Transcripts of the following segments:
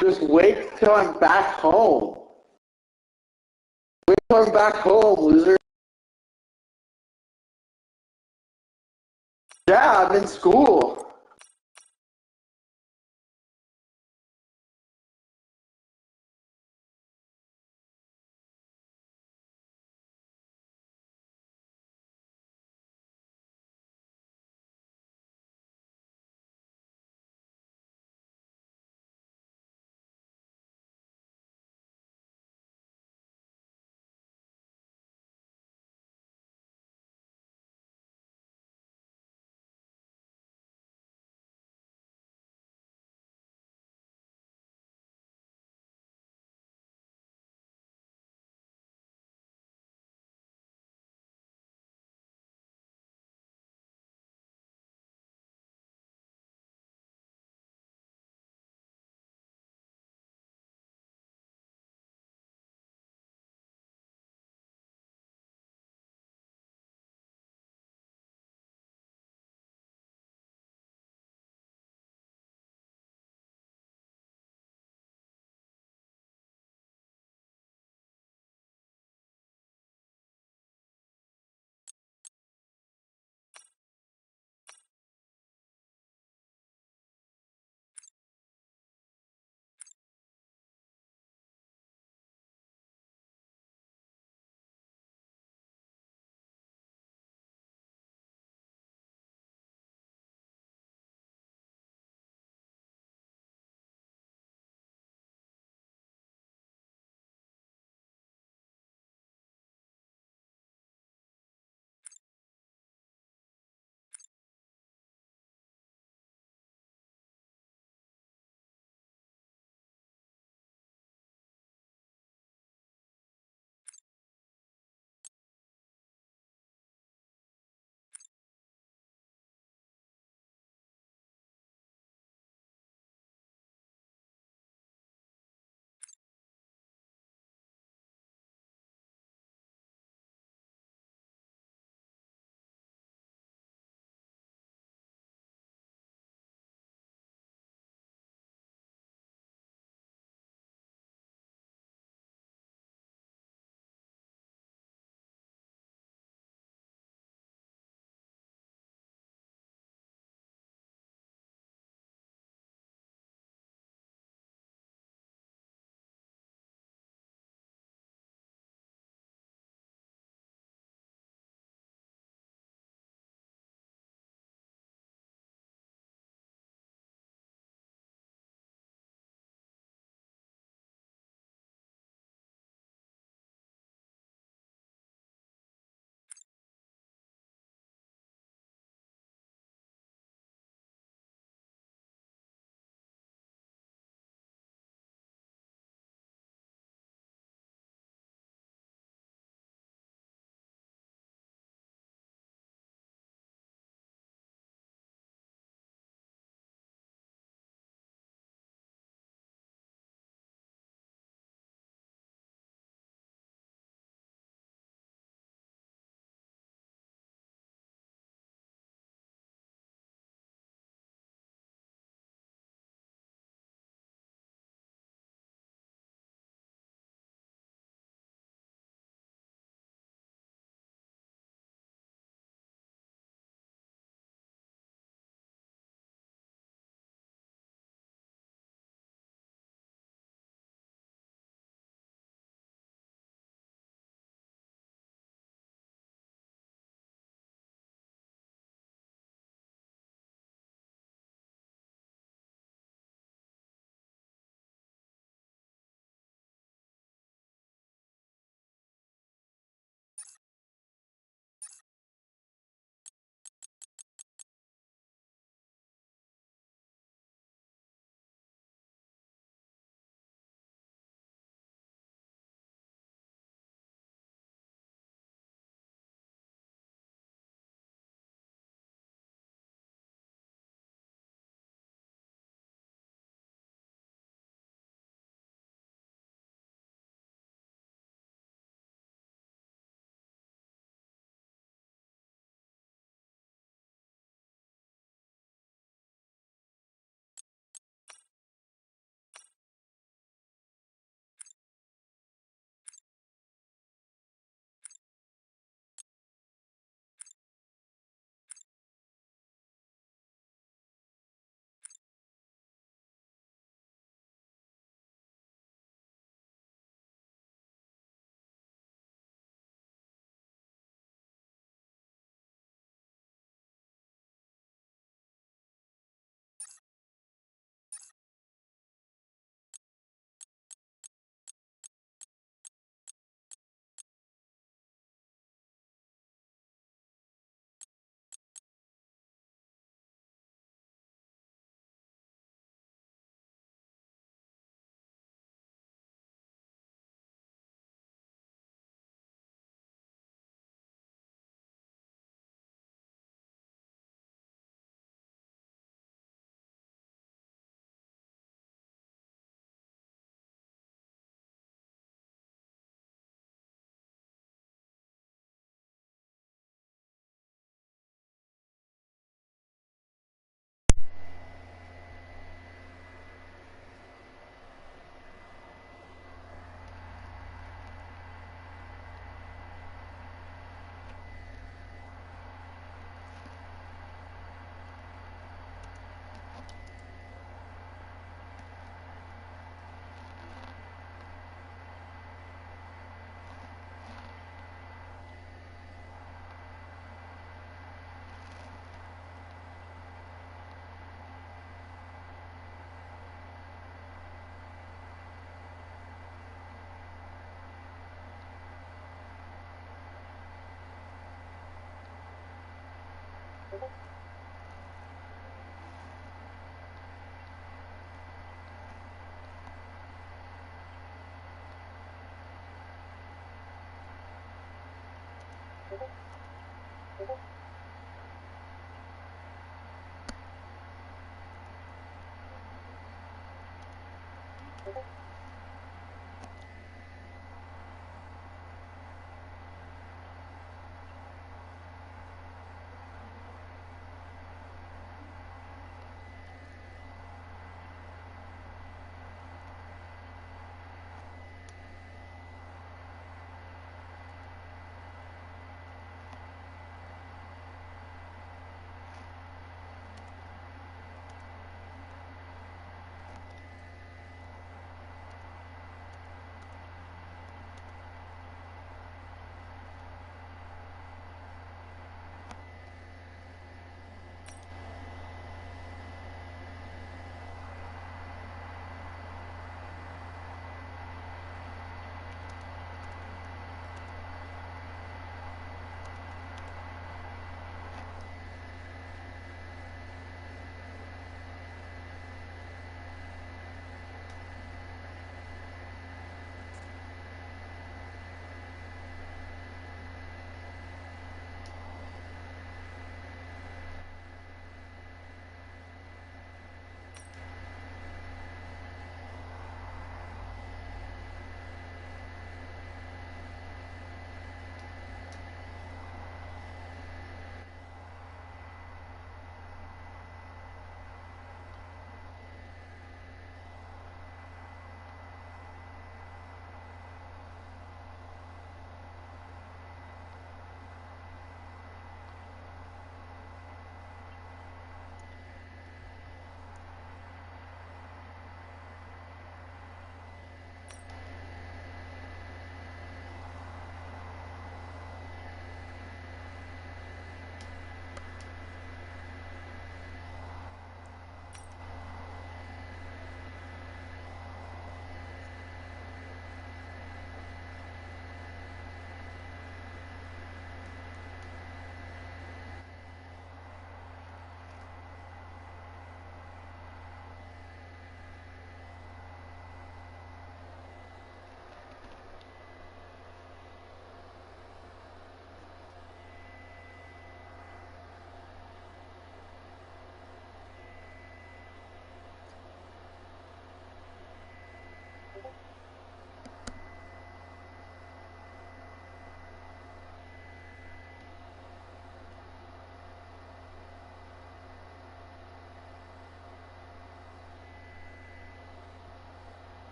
Just wait till I'm back home. Wait till I'm back home, loser. Yeah, I'm in school.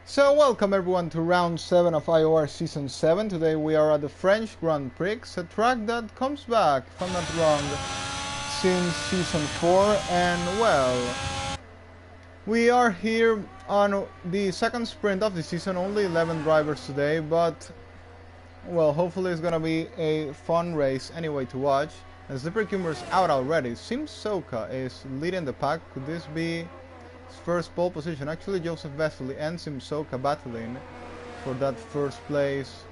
So welcome everyone to round 7 of IOR Season 7. Today we are at the French Grand Prix, a track that comes back, if I'm not wrong, since Season 4. And well, we are here on the second sprint of the season, only 11 drivers today, but well, hopefully it's gonna be a fun race anyway to watch. And Slippery Kimber's out already. Sims Soka is leading the pack. Could this be his first pole position? Actually, Joseph Vesely and Sims Soka battling for that first place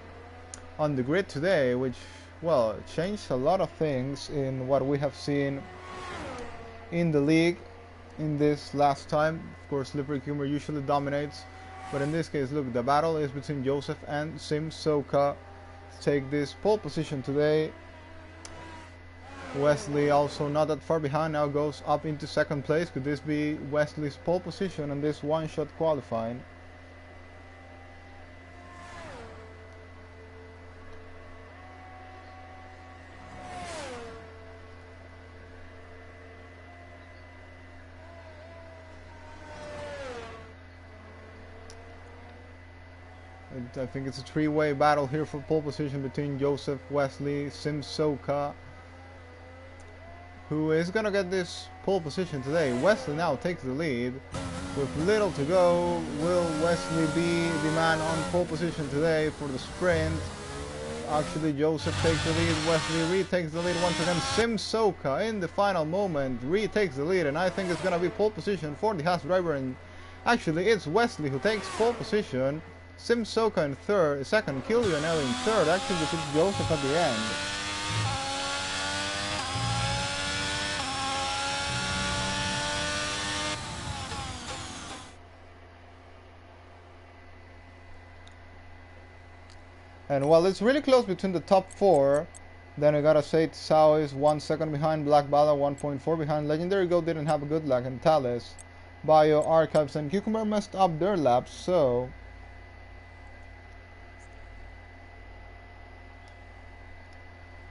on the grid today, which, well, changed a lot of things in what we have seen in the league in this last time. Of course, Slippery Kimber usually dominates, but in this case, look, the battle is between Joseph and Sims Soka to take this pole position today. Wesley also not that far behind, now goes up into second place. Could this be Wesley's pole position in this one-shot qualifying? I think it's a three-way battle here for pole position between Joseph, Wesley, Sims Soka. Who is gonna get this pole position today? Wesley now takes the lead with little to go. Will Wesley be the man on pole position today for the sprint? Actually, Joseph takes the lead. Wesley retakes the lead once again. Sims Soka in the final moment retakes the lead, and I think it's gonna be pole position for the Haas driver. And actually, it's Wesley who takes pole position. Sims Soka in second, Killian in third. Actually, it's Joseph at the end. And while it's really close between the top four, then I gotta say Tsao is 1 second behind, Black Bala 1.4 behind, Legendary Go didn't have a good luck, and Talis, Bio, Archives, and Cucumber messed up their laps, so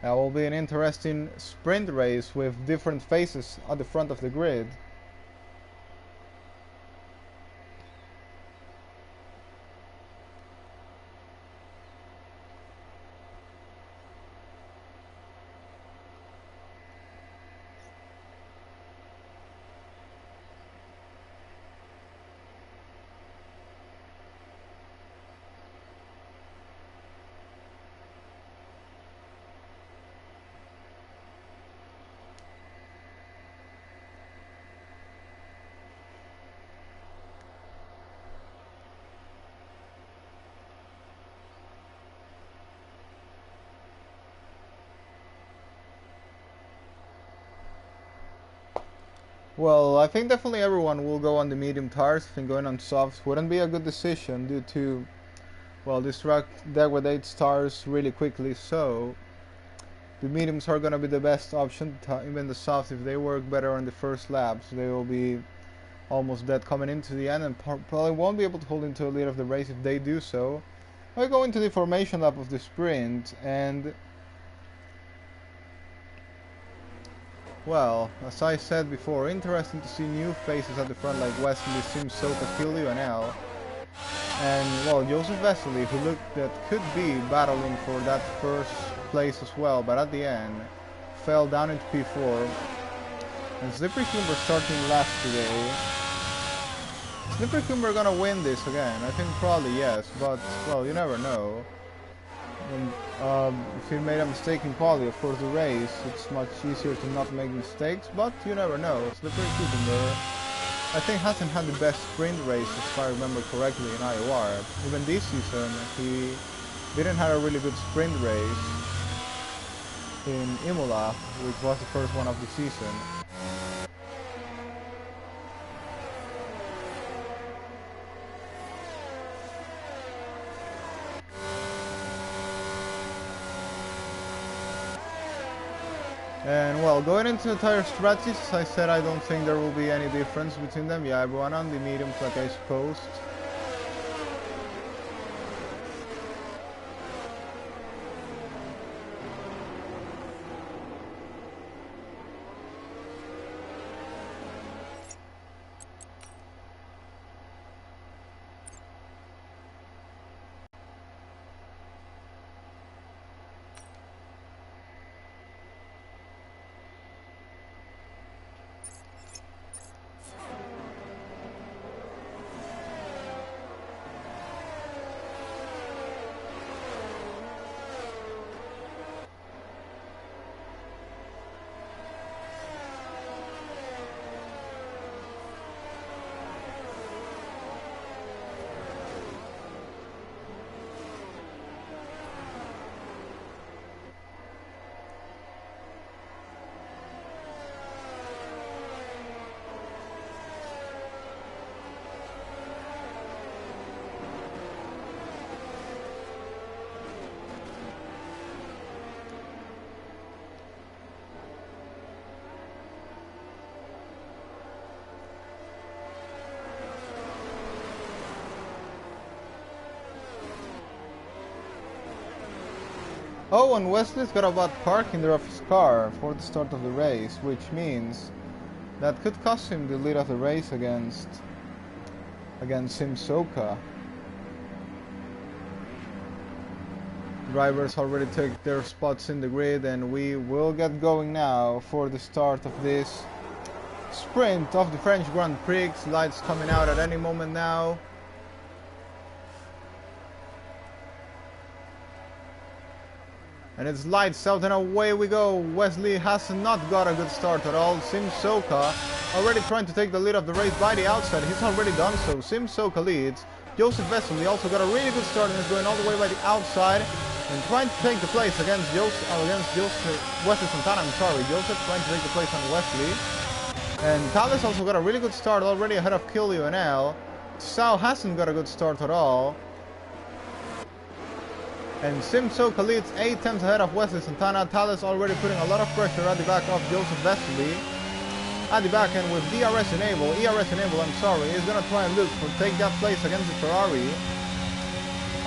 that will be an interesting sprint race with different faces at the front of the grid. Well, I think definitely everyone will go on the medium tires. I think going on softs wouldn't be a good decision due to, well, this track degrades tires really quickly, so the mediums are going to be the best option. Even the softs, if they work better on the first laps, they will be almost dead coming into the end and probably won't be able to hold into a lead of the race if they do so. I go into the formation lap of the sprint, and well, as I said before, interesting to see new faces at the front like Wesley, Sims, Soka, Killian, and L. And well, Joseph Vesely, who looked that could be battling for that first place as well, but at the end fell down into P4. And Slippery Kimber starting last today. Slippery Kimber gonna win this again? I think probably yes, but well, you never know. And if he made a mistake in quali, of course the race, it's much easier to not make mistakes, but you never know. Slippery Kimber, I think, hasn't had the best sprint race, if I remember correctly, in IOR. Even this season, he didn't have a really good sprint race in Imola, which was the first one of the season. And well, going into the tire strategies, as I said, I don't think there will be any difference between them. Yeah, everyone on the mediums like I supposed. Oh, and Wesley's got a bad park in the of his car for the start of the race, which means that could cost him the lead of the race against Sim Soka. Drivers already took their spots in the grid, and we will get going now for the start of this sprint of the French Grand Prix. Lights coming out at any moment now. And it's lights out and away we go. Wesley has not got a good start at all. Sim Soka already trying to take the lead of the race by the outside. He's already done so. Sim Soka leads. Joseph Vesely also got a really good start and is going all the way by the outside and trying to take the place against Wesley Santana. I'm sorry, Joseph trying to take the place on Wesley. And Thales also got a really good start already ahead of Kill UNL. Sao hasn't got a good start at all. And Sim Soka leads 8 tenths ahead of Wesley Santana. Thales already putting a lot of pressure at the back of Joseph Vesely. At the back end with ERS enable, I'm sorry, is gonna try and look for take that place against the Ferrari.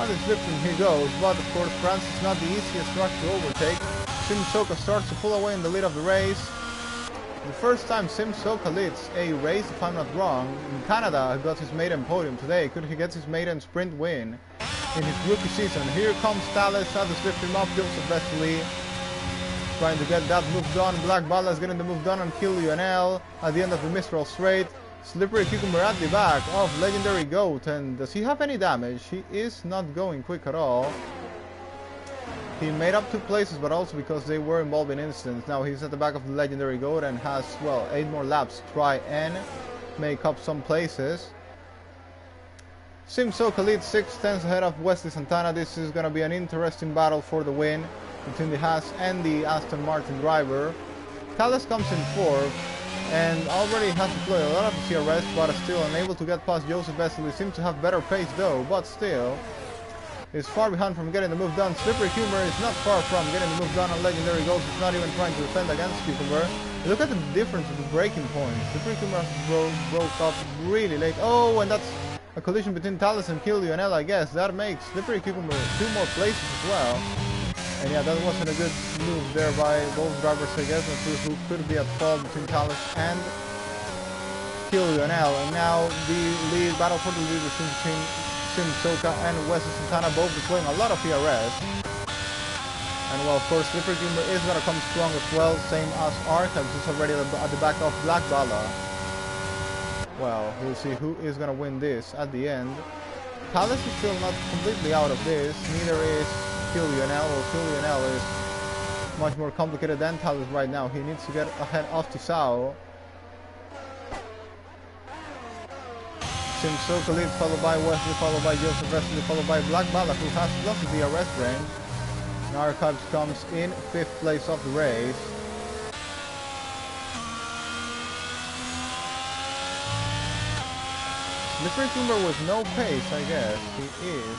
As it's drifting, he goes, but of course France is not the easiest track to overtake. Sim Soka starts to pull away in the lead of the race. The first time Sim Soka leads a race, if I'm not wrong, in Canada. He got his maiden podium today. He gets his maiden sprint win in his rookie season. Here comes Thales, had to lift him up, Joseph Vesely trying to get that move done. Black Bala is getting the move done on Kill UNL at the end of the Mistral Straight. Slippery Cucumber at the back of Legendary Goat, and does he have any damage? He is not going quick at all. He made up 2 places, but also because they were involved in incidents. Now he's at the back of the Legendary Goat and has, well, 8 more laps to try and make up some places. Sim Soka leads 6 tenths ahead of Wesley Santana. This is going to be an interesting battle for the win between the Haas and the Aston Martin driver. Thales comes in 4th and already has deployed a lot of the CRS, but is still unable to get past Joseph Vesely. Seems to have better pace though, but still is far behind from getting the move done. Slippery Cucumber is not far from getting the move done on Legendary Ghost. He's not even trying to defend against Cucumber. Look at the difference of the braking points. Slippery Cucumber broke up really late. Oh, and that's a collision between Thales and Kill UNL, I guess. That makes Slippery Cucumber 2 more places as well. And yeah, that wasn't a good move there by both drivers, I guess. Let's see who could be at fault between Thales and Kill UNL. And now the battle for the lead is between Sim Soka and Wesley Santana, both deploying a lot of ERS. And well, of course, Slippery Cucumber is going to come strong as well, same as Archives is already at the back of Black Bala. Well, we'll see who is going to win this at the end. Thales is still not completely out of this, neither is Kill UNL, or Kill UNL is much more complicated than Thales right now. He needs to get ahead of Tisao. Sim Soka leads, followed by Wesley, followed by Joseph Vesely, followed by Black Bala, who has lost the DRS range. And Archives comes in 5th place of the race. Slippery Cucumber with no pace, I guess. He is.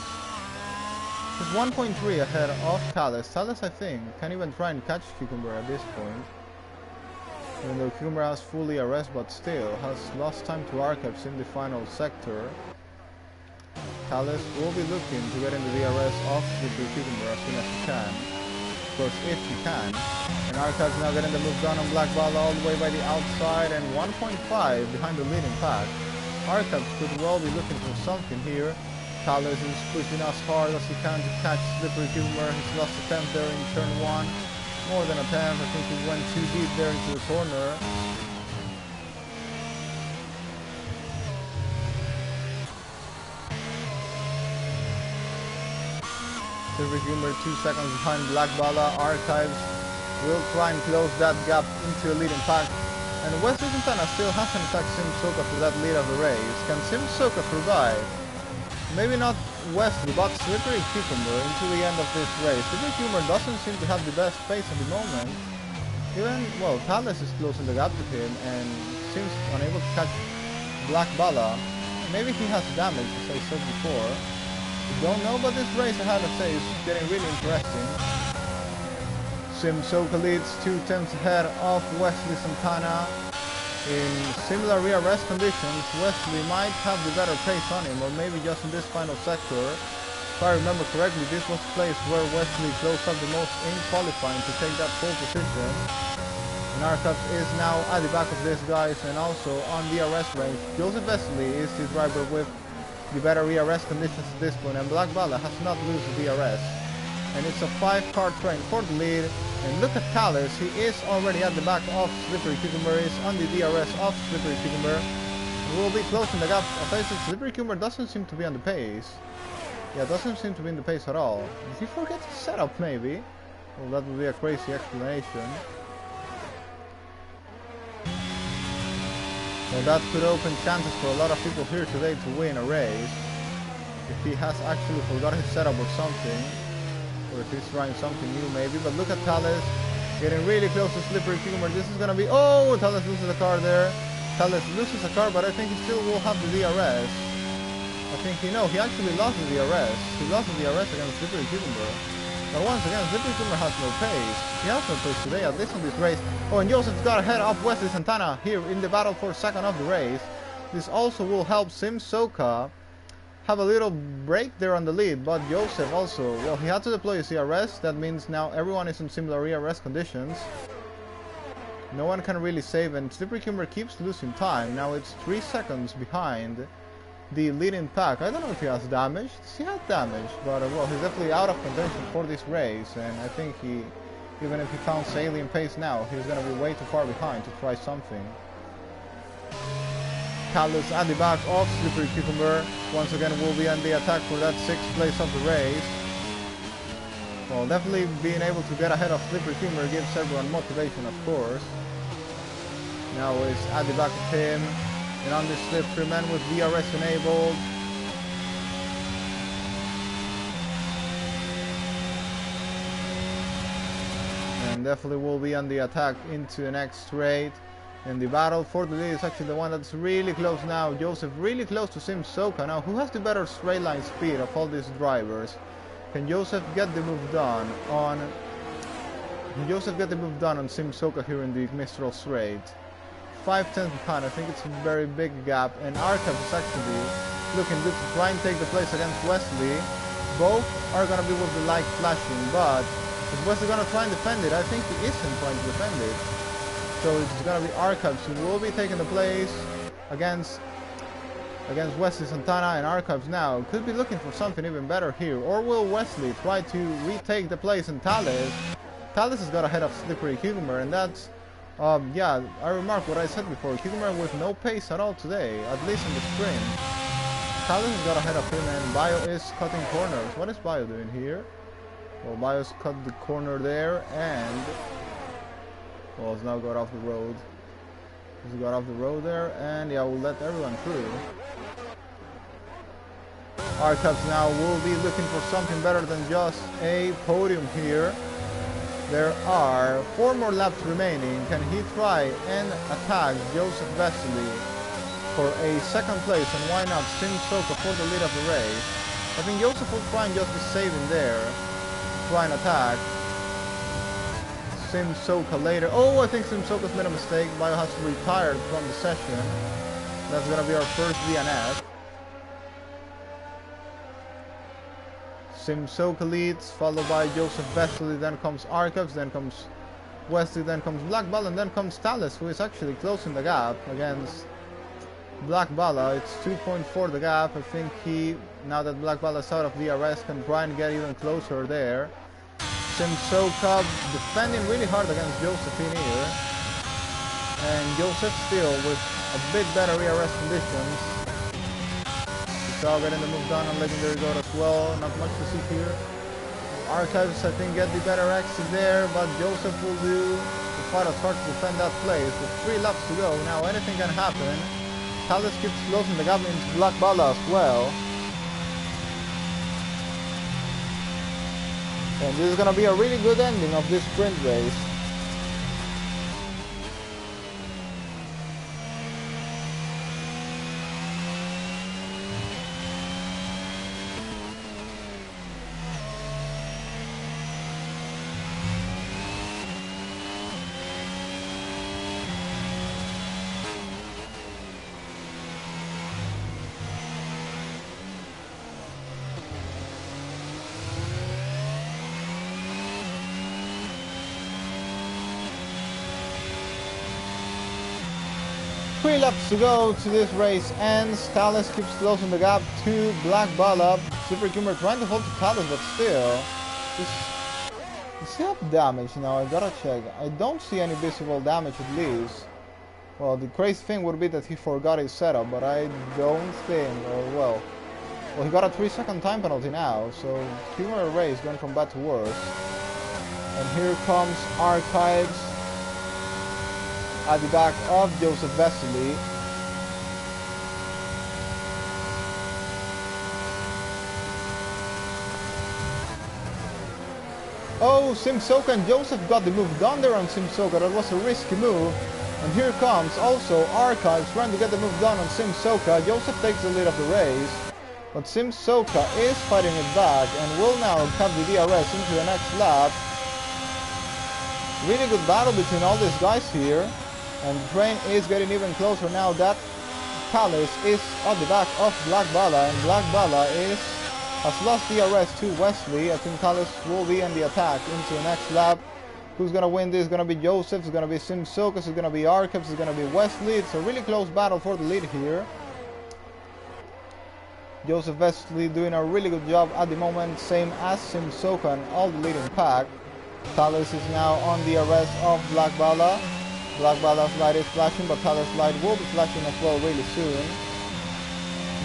He's 1.3 ahead of Thales. Thales, I think, can't even try and catch Cucumber at this point. Even though Cucumber has full ERS, but still has lost time to Archives in the final sector. Thales will be looking to get into the DRS of Slippery Cucumber as soon as he can. Of course, if he can. And Archives now getting the move done on Black Bala all the way by the outside and 1.5 behind the leading pack. Archives could well be looking for something here. Thales is pushing as hard as he can to catch Slippery Cucumber. He's lost a 10th there in turn 1. More than a 10th. I think he went too deep there into the corner. Slippery Cucumber 2 seconds behind Black Bala. Archives will try and close that gap into a leading pack. And Wesley Santana still hasn't attacked Sim Soka for that lead of the race. Can Sim Soka survive? Maybe not Wesley, but Slippery Cucumber into the end of this race. Slippery Cucumber doesn't seem to have the best pace at the moment. Even, well, Thales is closing the gap to him and seems unable to catch Black Bala. Maybe he has damage, as I said before. We don't know, but this race, I have to say, is getting really interesting. Sim Soka leads 2 tenths ahead of Wesley Santana. In similar rear-rest conditions, Wesley might have the better pace on him, or maybe just in this final sector. If I remember correctly, this was the place where Wesley closed up the most in qualifying to take that pole position. And Arcaps is now at the back of these guys, and also on DRS range. Joseph Wesley is the driver with the better ERS conditions at this point, and Black Bala has not lost the DRS. And it's a 5-car train for the lead. And look at Callis, he is already at the back of Slippery Cucumber, is on the DRS of Slippery Cucumber. We'll be closing the gap. As I said, Slippery Cucumber doesn't seem to be on the pace. Yeah, doesn't seem to be in the pace at all. Did he forget to set up, maybe? Well, that would be a crazy explanation. Well, that could open chances for a lot of people here today to win a race. If he has actually forgot his setup or something. Or if he's trying something new maybe. But look at Thales getting really close to Slippery Cucumber. This is gonna be... Oh! Thales loses a car there. Thales loses a car, but I think he still will have the DRS. I think he actually lost the DRS. He lost the DRS against Slippery Cucumber. But once again, Slippery Cucumber has no pace. He has no pace today, at least on this race. Oh, and Joseph's got ahead of Wesley Santana here in the battle for second of the race. This also will help Sim Soka have a little break there on the lead, but Joseph also, well, he had to deploy his ERS. That means now everyone is in similar ERS conditions. No one can really save, and Slippery Cucumber keeps losing time. Now it's 3 seconds behind the leading pack. I don't know if he has damage. Does he have damage? But well, he's definitely out of contention for this race, and I think he, even if he counts alien pace now, he's gonna be way too far behind to try something. Carlos at the back of Slippery Cucumber once again will be on the attack for that 6th place of the race. Well, definitely being able to get ahead of Slippery Cucumber gives everyone motivation, of course. Now is at the back of him, and on this Slippery man with DRS enabled. And definitely will be on the attack into the next straight. And the battle for the lead is actually the one that's really close now. Joseph really close to Sim Soka. Now, who has the better straight line speed of all these drivers? Can Joseph get the move done on... Sim Soka here in the Mistral Straight? 5/10 behind. I think it's a very big gap. And Arcab is actually looking good to try and take the place against Wesley. Both are going to be with the light flashing, but is Wesley going to try and defend it? I think he isn't trying to defend it. So it's going to be Archives who will be taking the place against Wesley Santana, and Archives now could be looking for something even better here. Or will Wesley try to retake the place in Thales? Thales has got ahead of Slippery Cucumber, and that's, yeah, I remarked what I said before. Cucumber with no pace at all today, at least in the sprint. Thales has got ahead of him, and Bio is cutting corners. What is Bio doing here? Well, Bio's cut the corner there, and... well, he's now got off the road. He's got off the road there, and yeah, we'll let everyone through. Arcaps now will be looking for something better than just a podium here. There are 4 more laps remaining. Can he try and attack Joseph Wesley for a 2nd place, and why not Sim Soka for the lead of the race? I think Joseph will try and just be saving there, try and attack Sim Soka later. Oh, I think Sim Soka's made a mistake. Bio has retired from the session. That's gonna be our first DNF. Sim Soka leads, followed by Joseph Wesley, then comes Archives, then comes Wesley, then comes Black Bala, and then comes Thales, who is actually closing the gap against Black Bala. It's 2.4 the gap. I think he, now that Black Bala is out of DRS, can try and get even closer there. Sim Soka defending really hard against Joseph in here, and Joseph still with a bit better ERS conditions. Shaw getting the move done on Legendary God as well, not much to see here. Archives, I think, get the better exit there, but Joseph will do the fight as hard to defend that place. With 3 laps to go, now anything can happen. Thales keeps closing the gap into Black Bala as well. And this is going to be a really good ending of this sprint race. 3 laps to go to this race ends. Thales keeps closing the gap to Black Bala. Slippery Cucumber trying to hold to Thales, but still. Does he have damage now? I gotta check. I don't see any visible damage at least. Well, the crazy thing would be that he forgot his setup, but I don't think, or well, he got a 3-second time penalty now, so Cucumber race going from bad to worse. And here comes Archives at the back of Joseph Vesely. Oh, Simsoka and Joseph got the move done there on Simsoka. That was a risky move. And here comes also Archives trying to get the move done on Simsoka. Joseph takes the lead of the race. But Simsoka is fighting it back and will now have the DRS into the next lap. Really good battle between all these guys here. And the train is getting even closer now that Thales is at the back of Black Bala. And Black Bala has lost DRS to Wesley. I think Thales will be in the attack into the next lap. Who's gonna win this? It's gonna be Joseph, it's gonna be Simsoka, it's gonna be Archives, it's gonna be Wesley. It's a really close battle for the lead here. Joseph Wesley doing a really good job at the moment, same as Simsoka and all the leading pack. Thales is now on the arrest of Black Bala. Black Bala's light is flashing, but Thales' light will be flashing as well really soon.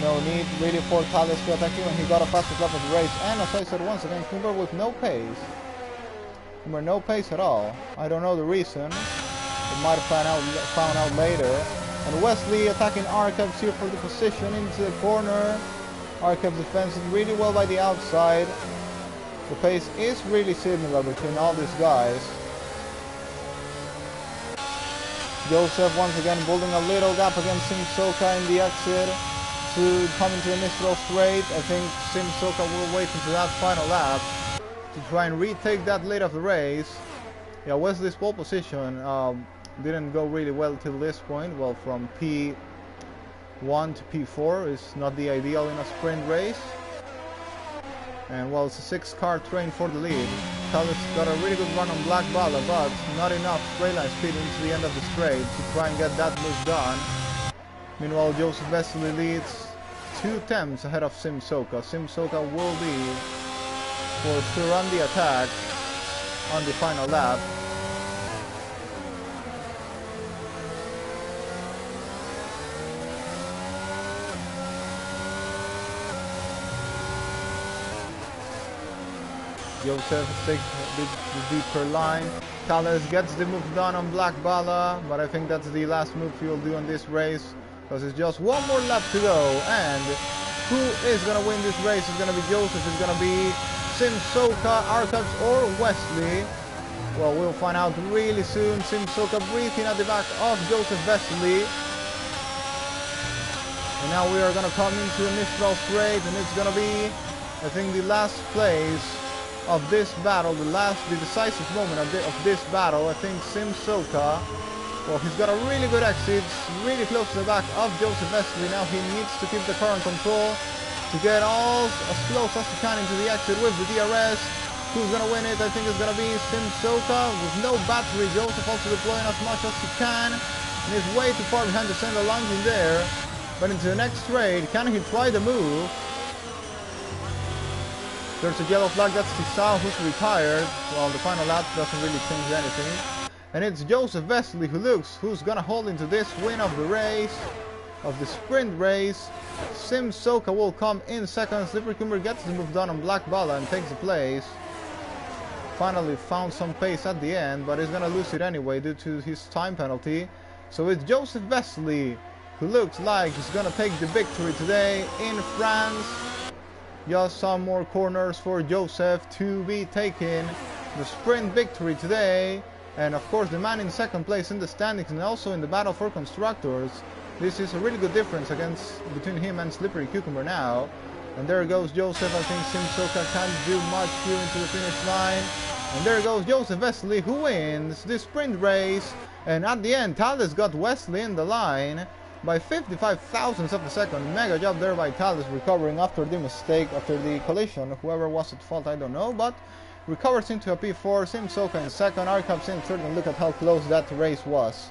No need really for Thales to attack him, and he got a fastest lap of the race. And as I said once again, Kumber with no pace. Kumber no pace at all. I don't know the reason. We might have found out later. And Wesley attacking Archives here for the position into the corner. Archives defends really well by the outside. The pace is really similar between all these guys. Joseph once again building a little gap against Simsoka in the exit to come into the Mistral straight. I think Simsoka will wait until that final lap to try and retake that lead of the race. Yeah, Wesley's pole position didn't go really well till this point. Well, from P1 to P4 is not the ideal in a sprint race. And well, it's a 6-car train for the lead. Thales got a really good run on Black Bala, but not enough straight line speed into the end of the straight to try and get that move done. Meanwhile, Joseph Wesley leads 2 tenths ahead of Simsoka. Simsoka will be for sure on the attack on the final lap. Joseph takes the deeper line. Thales gets the move done on Black Bala, but I think that's the last move he'll do on this race, because it's just one more lap to go. And who is going to win this race? It's going to be Joseph, it's going to be Simsoka, Archives, or Wesley. Well, we'll find out really soon. Simsoka breathing at the back of Joseph Wesley. And now we are going to come into the Mistral straight, and it's going to be, I think, the last place of this battle, the decisive moment of this battle. I think Simsoka, well, he's got a really good exit, really close to the back of Joseph Wesley. Now he needs to keep the car in control to get all as close as he can into the exit with the DRS. Who's gonna win it? I think it's gonna be Simsoka with no battery. Joseph also deploying as much as he can, and he's way too far behind the center line in there. But into the next straight, can he try the move? There's a yellow flag, that's Tisao who's retired. Well, the final lap doesn't really change anything. And it's Joseph Wesley who's gonna hold into this win of the race, of the sprint race. Simsoka will come in second. Slippery Cucumber gets the move done on Black Bala and takes the place. Finally found some pace at the end, but he's gonna lose it anyway due to his time penalty. So it's Joseph Wesley who looks like he's gonna take the victory today in France. Just some more corners for Joseph to be taken. The sprint victory today. And of course the man in second place in the standings and also in the battle for constructors. This is a really good difference between him and Slippery Cucumber now. And there goes Joseph. I think Simsoka can't do much here into the finish line. And there goes Joseph Wesley who wins the sprint race. And at the end, Thales got Wesley in the line by 55 thousandths of a second. Mega job there by Thales, recovering after the mistake, after the collision. Whoever was at fault, I don't know, but recovers into a P4. Simsoka in second, Archives in third, and look at how close that race was.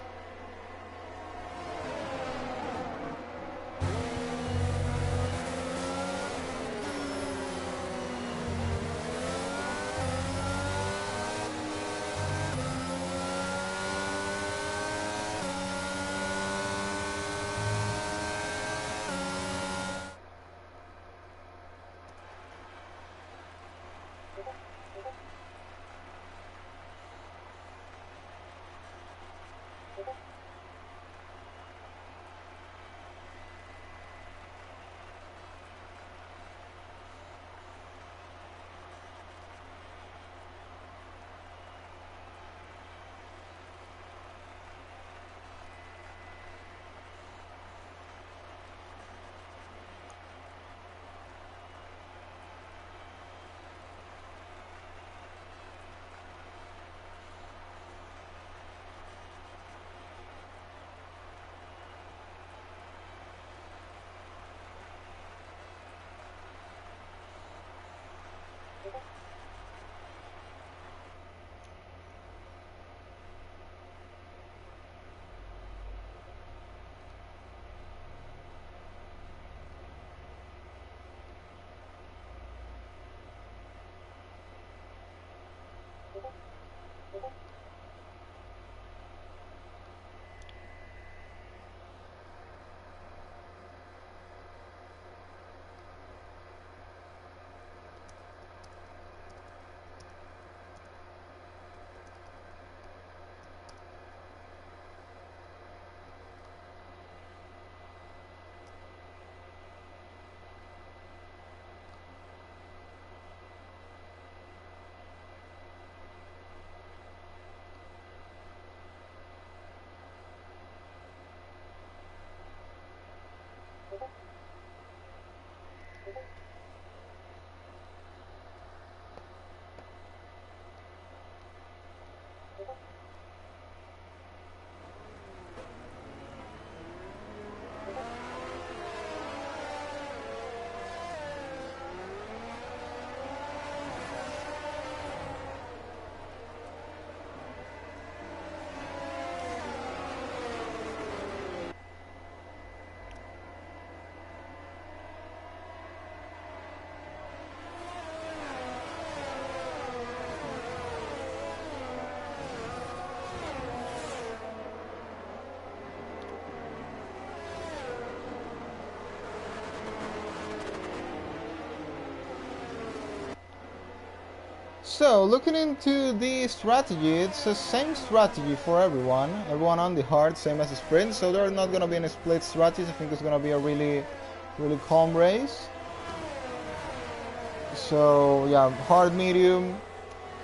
So, looking into the strategy, it's the same strategy for everyone. Everyone on the hard, same as the sprint. So there are not going to be any split strategies. I think it's going to be a really calm race. So, yeah, hard, medium,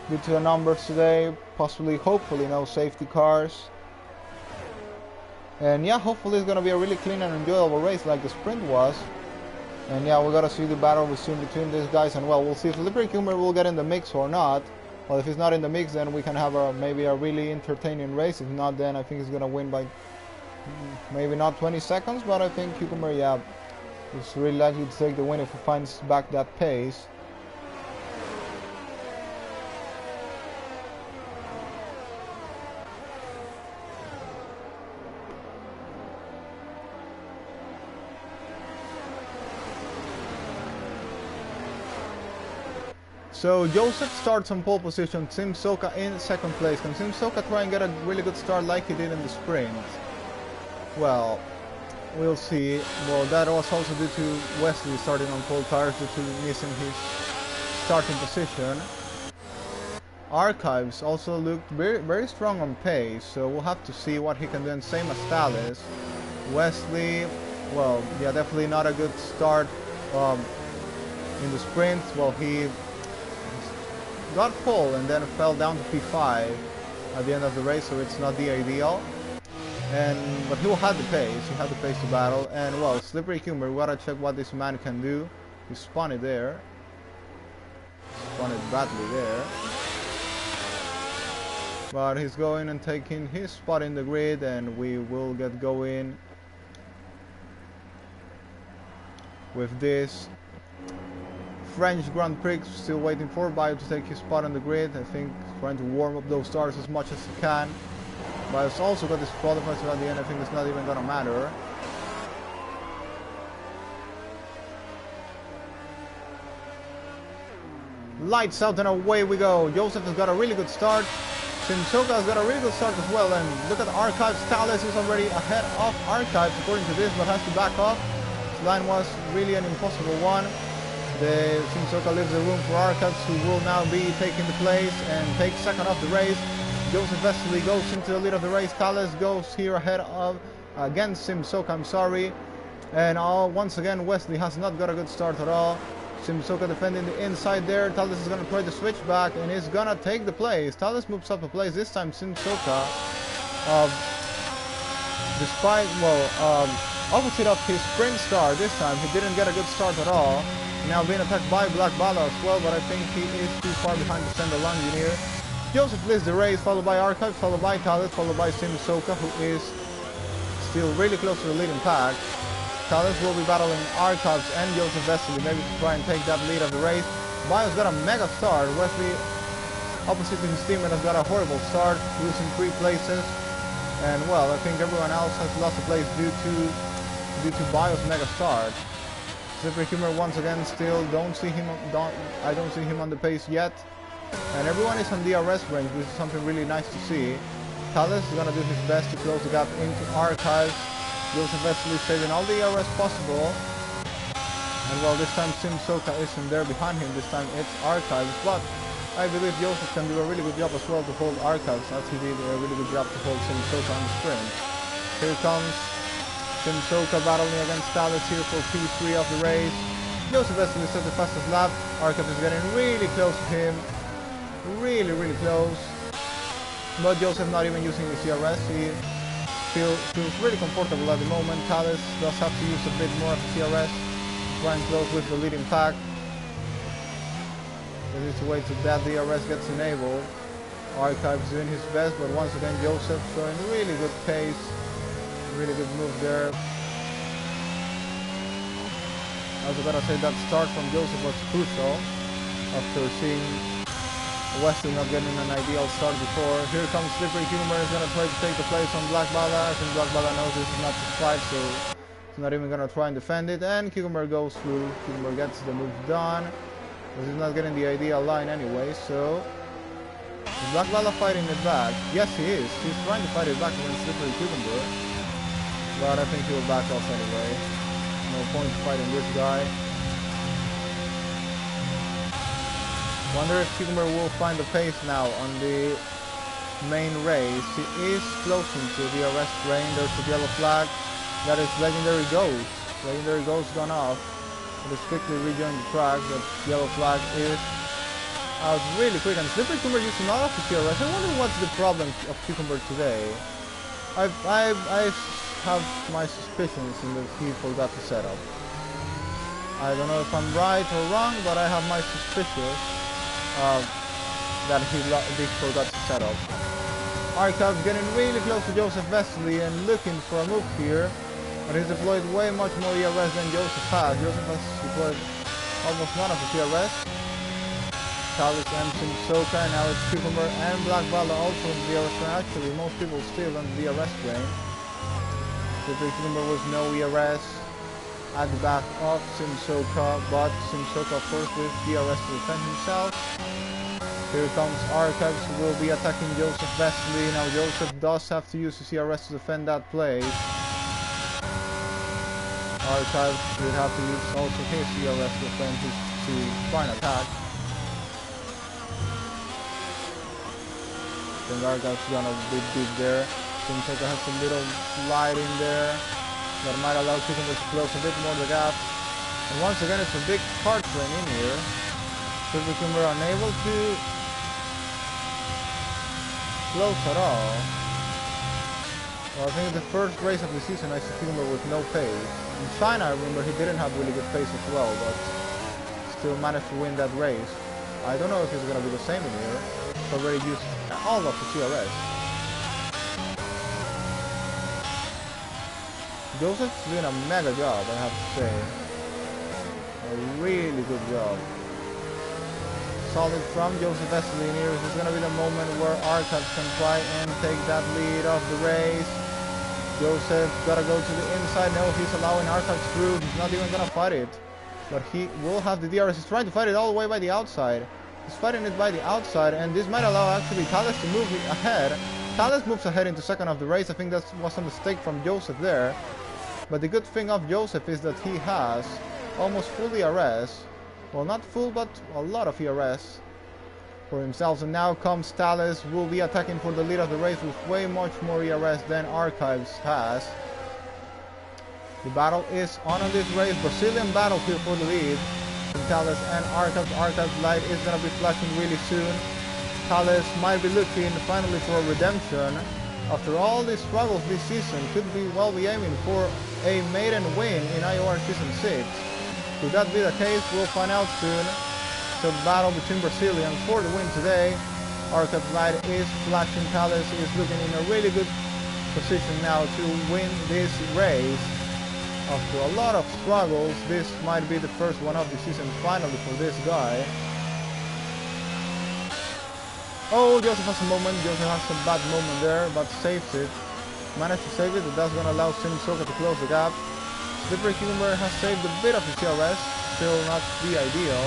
due to the numbers today. Possibly, hopefully, no safety cars. And yeah, hopefully it's going to be a really clean and enjoyable race like the sprint was. And yeah, we gotta see the battle between these guys, and well, we'll see if Slippery Cucumber will get in the mix or not. Well, if he's not in the mix, then we can have maybe a really entertaining race. If not, then I think he's gonna win by maybe not 20 seconds, but I think Cucumber, yeah, is really likely to take the win if he finds back that pace. So Joseph starts on pole position, Sim Soka in second place. Can Sim Soka try and get a really good start like he did in the sprint? Well, we'll see. Well, that was also due to Wesley starting on pole tires due to missing his starting position. Archives also looked very strong on pace, so we'll have to see what he can do, and same as Thales. Wesley, well, yeah, definitely not a good start in the sprint. Well, he got pole and then fell down to P5 at the end of the race, so it's not the ideal. But he had the pace. He had the pace to battle. And well, Slippery Cucumber, we gotta check what this man can do. He spun it there. Spun it badly there. But he's going and taking his spot in the grid, and we will get going with this French Grand Prix. Still waiting for Bio to take his spot on the grid. I think trying to warm up those tires as much as he can. Bio's also got this qualifier, so at the end I think it's not even gonna matter. Lights out and away we go. Joseph has got a really good start. Simsoka has got a really good start as well, and look at Archives. Thales is already ahead of Archives according to this, but has to back off. This line was really an impossible one. The Simsoka leaves the room for Archives, who will now be taking the place and take second of the race. Joseph Wesley goes into the lead of the race. Thales goes here ahead of against Simsoka, I'm sorry. And once again Wesley has not got a good start at all. Simsoka defending the inside there. Thales is going to try to switch back and is going to take the place. Thales moves up a place. This time Simsoka, despite, opposite of his sprint start this time, he didn't get a good start at all. Now being attacked by Black Bala as well, but I think he is too far behind to send the Engineer. Joseph leads the race, followed by Archive, followed by Thales, followed by Simsoka, who is still really close to the leading pack. Thales will be battling Archives and Joseph Wesley, maybe to try and take that lead of the race. Bio's got a mega start. Wesley, opposite to his teammate, has got a horrible start, losing 3 places. And well, I think everyone else has lost a place due to Bio's mega start. Slippery Cucumber once again still I don't see him on the pace yet. And everyone is on DRS range, which is something really nice to see. Thales is gonna do his best to close the gap into Archives. Joseph Wesley saving all the DRS possible. And well, this time Simsoka isn't there behind him, this time it's Archives. But I believe Joseph can do a really good job as well to hold Archives, as he did a really good job to hold Simsoka on the sprint. Here comes Simsoka battling against Thales here for P3 of the race. Joseph Wesley set the fastest lap. Archives is getting really close to him. Really close. But Joseph not even using the CRS. He feels really comfortable at the moment. Thales does have to use a bit more of the CRS. try and close with the leading pack. This is the way to that DRS gets enabled. Archives doing his best, but once again Joseph showing really good pace, really good move there. I also gotta say that start from Joseph was crucial after seeing Wesley not getting an ideal start before. Here comes Slippery Humor, is gonna try to take the place on Black Bala. I think Black Bala knows this is not his fight, so he's not even gonna try and defend it. And Cucumber goes through. Cucumber gets the move done. But he's not getting the ideal line anyway, so is Black Bala fighting it back? Yes, he is. He's trying to fight it back against Slippery Cucumber. But I think he'll back off anyway. No point fighting this guy. Wonder if Cucumber will find the pace now on the main race. He is closing to the arrest train. There's the yellow flag. That is Legendary Ghost. Legendary Ghost gone off. It is quickly rejoined the track. That yellow flag is out really quick. And Slippery Cucumber used a lot of the TRS. I wonder what's the problem of Cucumber today. I have my suspicions in that he forgot to set up. I don't know if I'm right or wrong, but I have my suspicions that he forgot to set up. Archives getting really close to Joseph Vesely and looking for a move here, but he's deployed way much more ERS than Joseph has. Joseph has deployed almost none of the ERS. Talis and Simsoka, and now it's Cucumber and Black Bala also in the DRS train. Actually, most people still on the DRS train. Slippery Cucumber was no ERS at the back of Simsoka, but Simsoka of course with DRS to defend himself. Here comes Archives, who will be attacking Joseph Vesely. Now Joseph does have to use his CRS to defend that place. Archives will have to use also his CRS to defend his try and attack. I think Archives is gonna be deep there. Simsoka has a little slide in there that might allow Cucumber to close a bit more the gap. And once again it's a big hard train in here. Cucumber unable to close at all. Well, I think the first race of the season I see Cucumber with no pace. In China I remember he didn't have really good pace as well, but still managed to win that race. I don't know if it's gonna be the same in here. He's already used all of the CRS. Joseph's doing a mega job, I have to say. A really good job. Solid from Joseph Vesely in here. This is going to be the moment where Archives can try and take that lead of the race. Joseph got to go to the inside. No, he's allowing Archives through. He's not even going to fight it. But he will have the DRS. He's trying to fight it all the way by the outside. He's fighting it by the outside, and this might allow actually Talis to move ahead. Talis moves ahead into second of the race. I think that was a mistake from Joseph there. But the good thing of Joseph is that he has almost full ERS. Well, not full, but a lot of ERS for himself. And now comes Talis, will be attacking for the lead of the race with way much more ERS than Archives has. The battle is on this race. Brazilian battle here for the lead. From Talis and Archives. Archives light is going to be flashing really soon. Talis might be looking finally for a redemption. After all these struggles this season, could be aiming for a maiden win in IOR Season 6. Could that be the case? We'll find out soon. It's a battle between Brazilians for the win today. Archives Light is flashing. Talis is looking in a really good position now to win this race. After a lot of struggles, this might be the first one of the season finally for this guy. Oh, Joseph has a moment. Joseph has a bad moment there, but saves it. Managed to save it, but that's going to allow Simsoka to close the gap. Slippery Cucumber has saved a bit of the CRS, still not the ideal.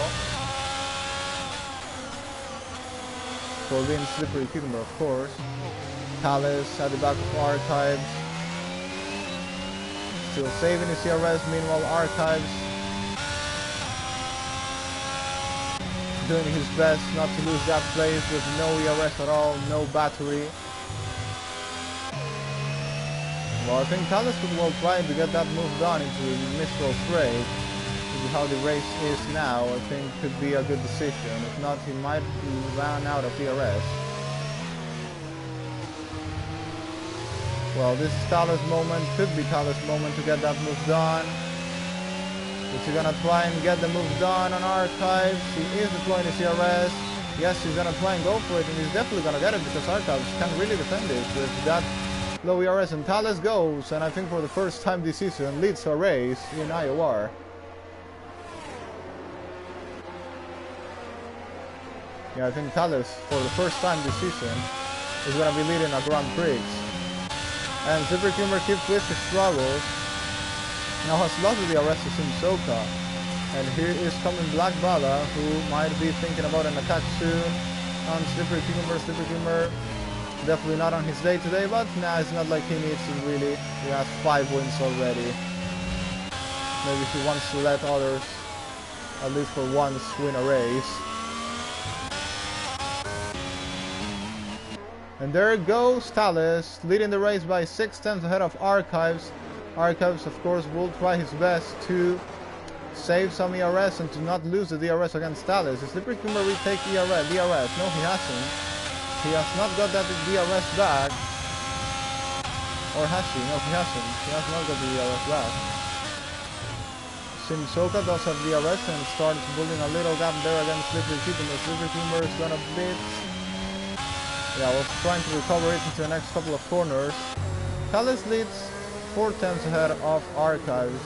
For being Slippery Cucumber, of course. Talis at the back of Archives. Still saving his CRS, meanwhile Archives doing his best not to lose that place with no ERS at all, no battery. Well, I think Talis will try to get that move done into the Mistral straight. This is how the race is now. I think could be a good decision. If not, he might run out of ERS. Well, this is Talis' moment. Could be Talis' moment to get that move done. Is he gonna try and get the move done on Archives? He is deploying his ERS. Yes, he's gonna try and go for it, and he's definitely gonna get it because Archives can't really defend it with that low ERS. And Thales goes, and I think for the first time this season leads a race in IOR. Yeah, I think Thales for the first time this season is gonna be leading a Grand Prix. And Supercumer keeps with his struggles. Now has lost the DRS to Simsoka. And here is coming Black Bala, who might be thinking about an attack soon on Slippery Cucumber. Slippery Cucumber definitely not on his day today, but nah, it's not like he needs to really. He has 5 wins already. Maybe he wants to let others, at least for once, win a race. And there goes Thales, leading the race by 6 tenths ahead of Archives. Archives, of course, will try his best to save some ERS and to not lose the DRS against Thales. Is Slippery Cucumber retake DRS? No, he hasn't. He has not got that DRS back. Or has he? No, he hasn't. He has not got the DRS back. Simsoka does have DRS and starts building a little gap there against Slippery Cucumber. Slippery Cucumber is gonna beat. Yeah, I was trying to recover it into the next couple of corners. Thales leads 4 tenths ahead of Archives.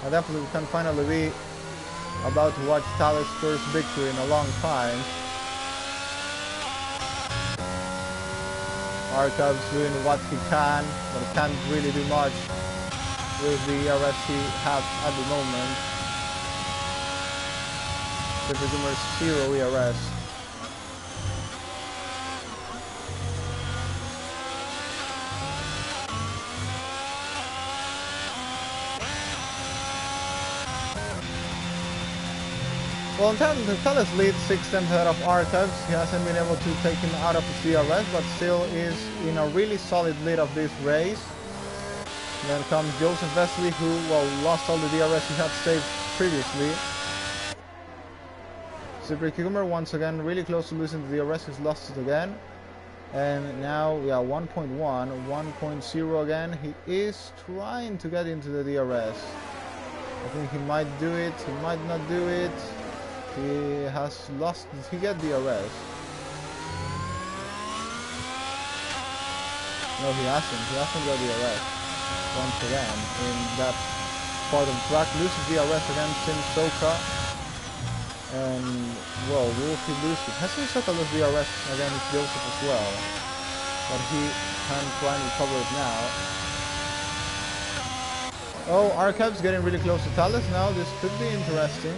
I definitely can finally be about to watch Thales' first victory in a long time. Archives doing what he can, but can't really do much with the ERS he has at the moment. The Cucumber's 0 ERS. Well, Thales leads 6 tenths ahead of Archives. He hasn't been able to take him out of his DRS, but still is in a really solid lead of this race. Then comes Joseph Vesely, who, well, lost all the DRS he had saved previously. Slippery Cucumber once again really close to losing the DRS. He's lost it again. And now, yeah, 1.1, 1.0 again. He is trying to get into the DRS. I think he might do it, he might not do it. He has lost. Did he get DRS? No, he hasn't. He hasn't got DRS. Once again, in that part of the track, loses DRS against Simsoka. And, well, will he lose it? Has Simsoka lost DRS against Joseph as well? But he can try and recover it now. Oh, Archives getting really close to Thales now. This could be interesting.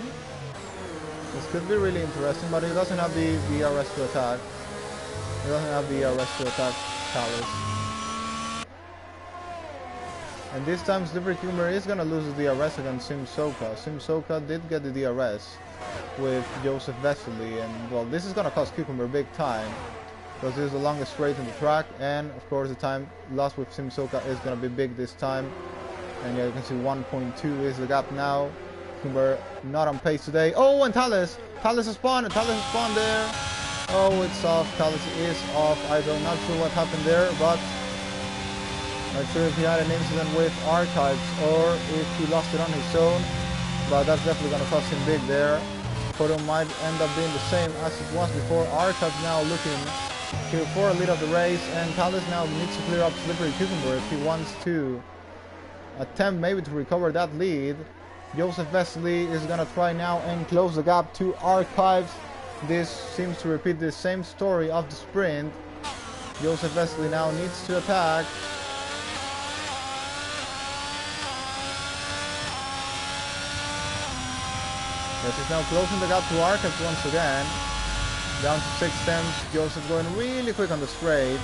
This could be really interesting, but he doesn't have the DRS to attack. He doesn't have the DRS to attack Thales. And this time Slippery Cucumber is going to lose the DRS against Simsoka. Simsoka did get the DRS with Joseph Vesely, and well, this is going to cost Cucumber big time, because this is the longest straight in the track, and of course the time lost with Simsoka is going to be big this time. And yeah, you can see 1.2 is the gap now. Cucumber not on pace today. Oh, and Thales has spawned there. Oh, it's off. Thales is off. I'm not sure what happened there, but not sure if he had an incident with Archives or if he lost it on his own, but that's definitely going to cost him big there. Photo might end up being the same as it was before. Archives now looking here for a lead of the race, and Thales now needs to clear up Slippery Cucumber if he wants to attempt maybe to recover that lead. Joseph Vesely is going to try now and close the gap to Archives. This seems to repeat the same story of the sprint. Joseph Vesely now needs to attack. Yes, he's now closing the gap to Archives once again. Down to 6 tenths. Joseph going really quick on the straight.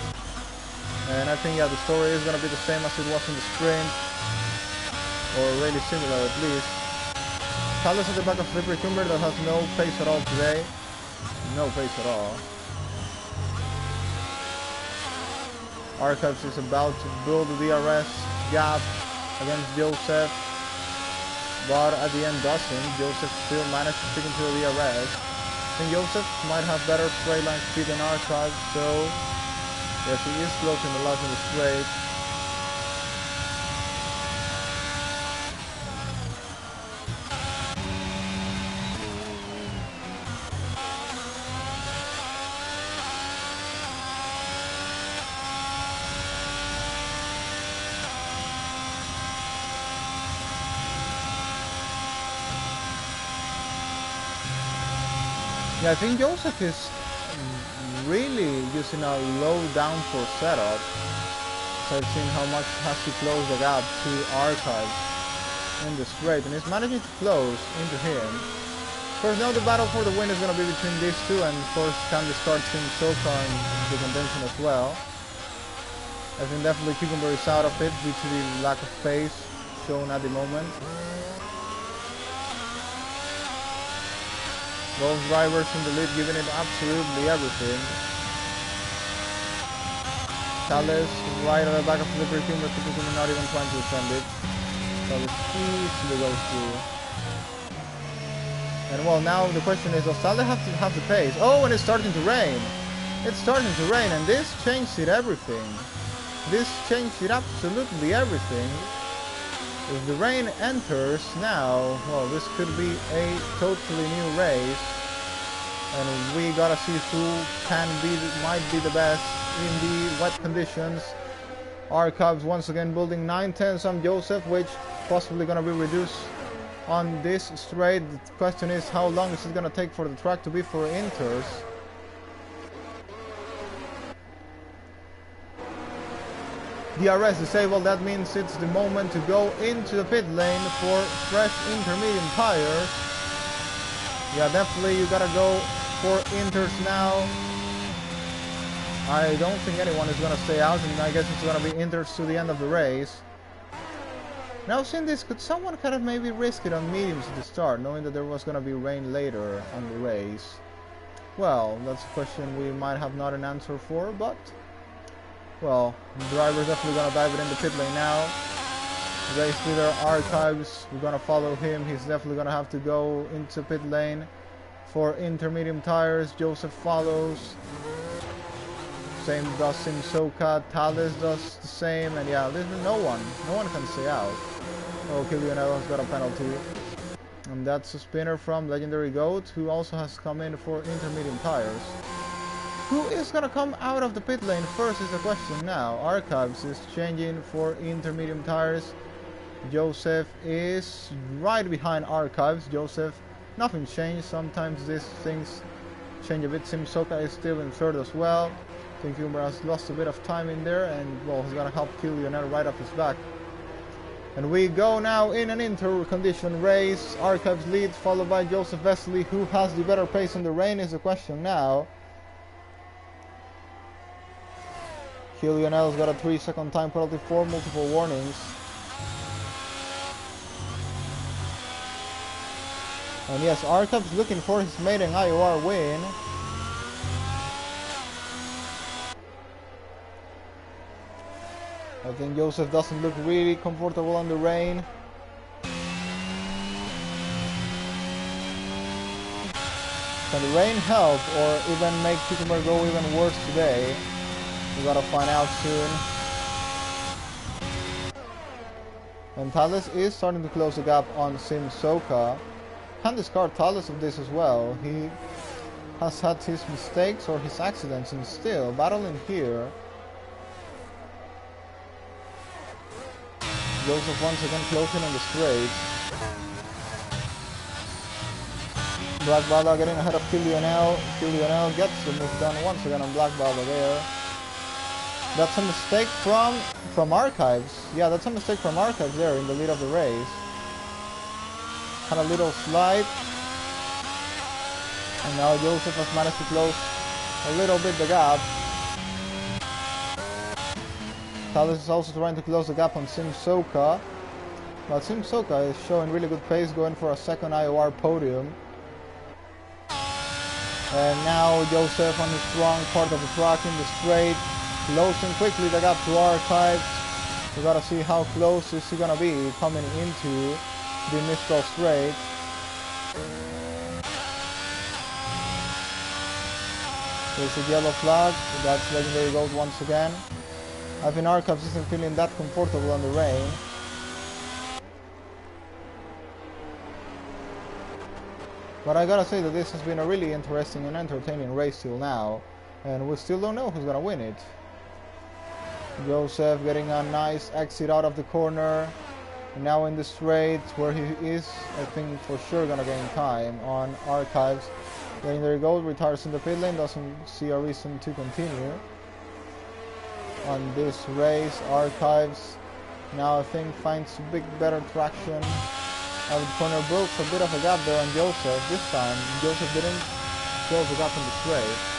And I think, yeah, the story is going to be the same as it was in the sprint. Or really similar at least. Thales at the back of Slippery Cucumber that has no pace at all today. No pace at all. Archives is about to build the DRS gap against Joseph, but at the end doesn't. Joseph still managed to stick into the DRS. I think Joseph might have better straight line speed than Archives, so yes, he is closing the last in the straight. Yeah, I think Joseph is really using a low downforce setup. So I've seen how much has to close the gap to Archive in the straight, and he's managing to close into him. Of course, now the battle for the win is going to be between these two, and of course can they start seeing Soka in the contention as well. I think definitely Cucumber is out of it due to the lack of pace shown at the moment. Both drivers in the lead giving it absolutely everything. Thales right on the back of the Cucumber, Cucumber not even trying to defend it. Thales easily goes through. And well, now the question is, does Thales have to have the pace? Oh, and it's starting to rain. It's starting to rain, and this changed it everything. This changed it absolutely everything. If the rain enters now, well, this could be a totally new race. And we gotta see who might be the best in the wet conditions. Our Cubs once again building 910s on Joseph, which possibly gonna be reduced on this straight. The question is, how long is it gonna take for the track to be for inters? DRS disabled, that means it's the moment to go into the pit lane for fresh intermediate tires. Yeah, definitely you gotta go for inters now. I don't think anyone is gonna stay out, and I guess it's gonna be inters to the end of the race. Now seeing this, could someone kind of maybe risk it on mediums at the start, knowing that there was gonna be rain later on the race? Well, that's a question we might have not an answer for, but well, the driver's definitely gonna dive it in the pit lane now. Race leader Archives, we're gonna follow him. He's definitely gonna have to go into pit lane for intermediate tires. Joseph follows. Same does Simsoka. Thales does the same, and yeah, there's no one can stay out. Oh, Killianello's got a penalty, and that's a spinner from Legendary Goat, who also has come in for intermediate tires. Who is gonna come out of the pit lane first is the question now. Archives is changing for intermediate tires. Joseph is right behind Archives. Joseph, nothing changed. Sometimes these things change a bit. Simsoka is still in third as well. I think Humber has lost a bit of time in there, and well, he's gonna help kill Lionel right off his back. And we go now in an inter-condition race. Archives lead, followed by Joseph Wesley. Who has the better pace in the rain is the question now. Lionel's got a 3-second time penalty for multiple warnings. And yes, Archives looking for his maiden IOR win. I think Joseph doesn't look really comfortable on the rain. Can the rain help or even make Cucumber go even worse today? We gotta find out soon. And Thales is starting to close the gap on Simsoka. Can't discard Thales of this as well. He has had his mistakes or his accidents and still battling here. Joseph once again closing on the straight. Black Bala getting ahead of Lionel. Lionel gets the move done once again on Black Bala there. That's a mistake from Archives. Yeah, that's a mistake from Archives there in the lead of the race. Had a little slide. And now Joseph has managed to close a little bit the gap. Thales is also trying to close the gap on Simsoka. But Simsoka is showing really good pace, going for a second IOR podium. And now Joseph on the strong part of the track in the straight. Closing quickly the gap to Archives. We gotta see how close is he gonna be coming into the Mistral straight. There's a yellow flag. That's Legendary Gold once again. I think Archives isn't feeling that comfortable on the rain. But I gotta say that this has been a really interesting and entertaining race till now. And we still don't know who's gonna win it. Joseph getting a nice exit out of the corner. And now in the straight where he is, I think for sure gonna gain time on Archives. Then there he goes, retires in the pit lane, doesn't see a reason to continue. On this race, Archives now I think finds a bit better traction. Out of the corner, builds a bit of a gap there on Joseph. This time, Joseph didn't close the gap in this race.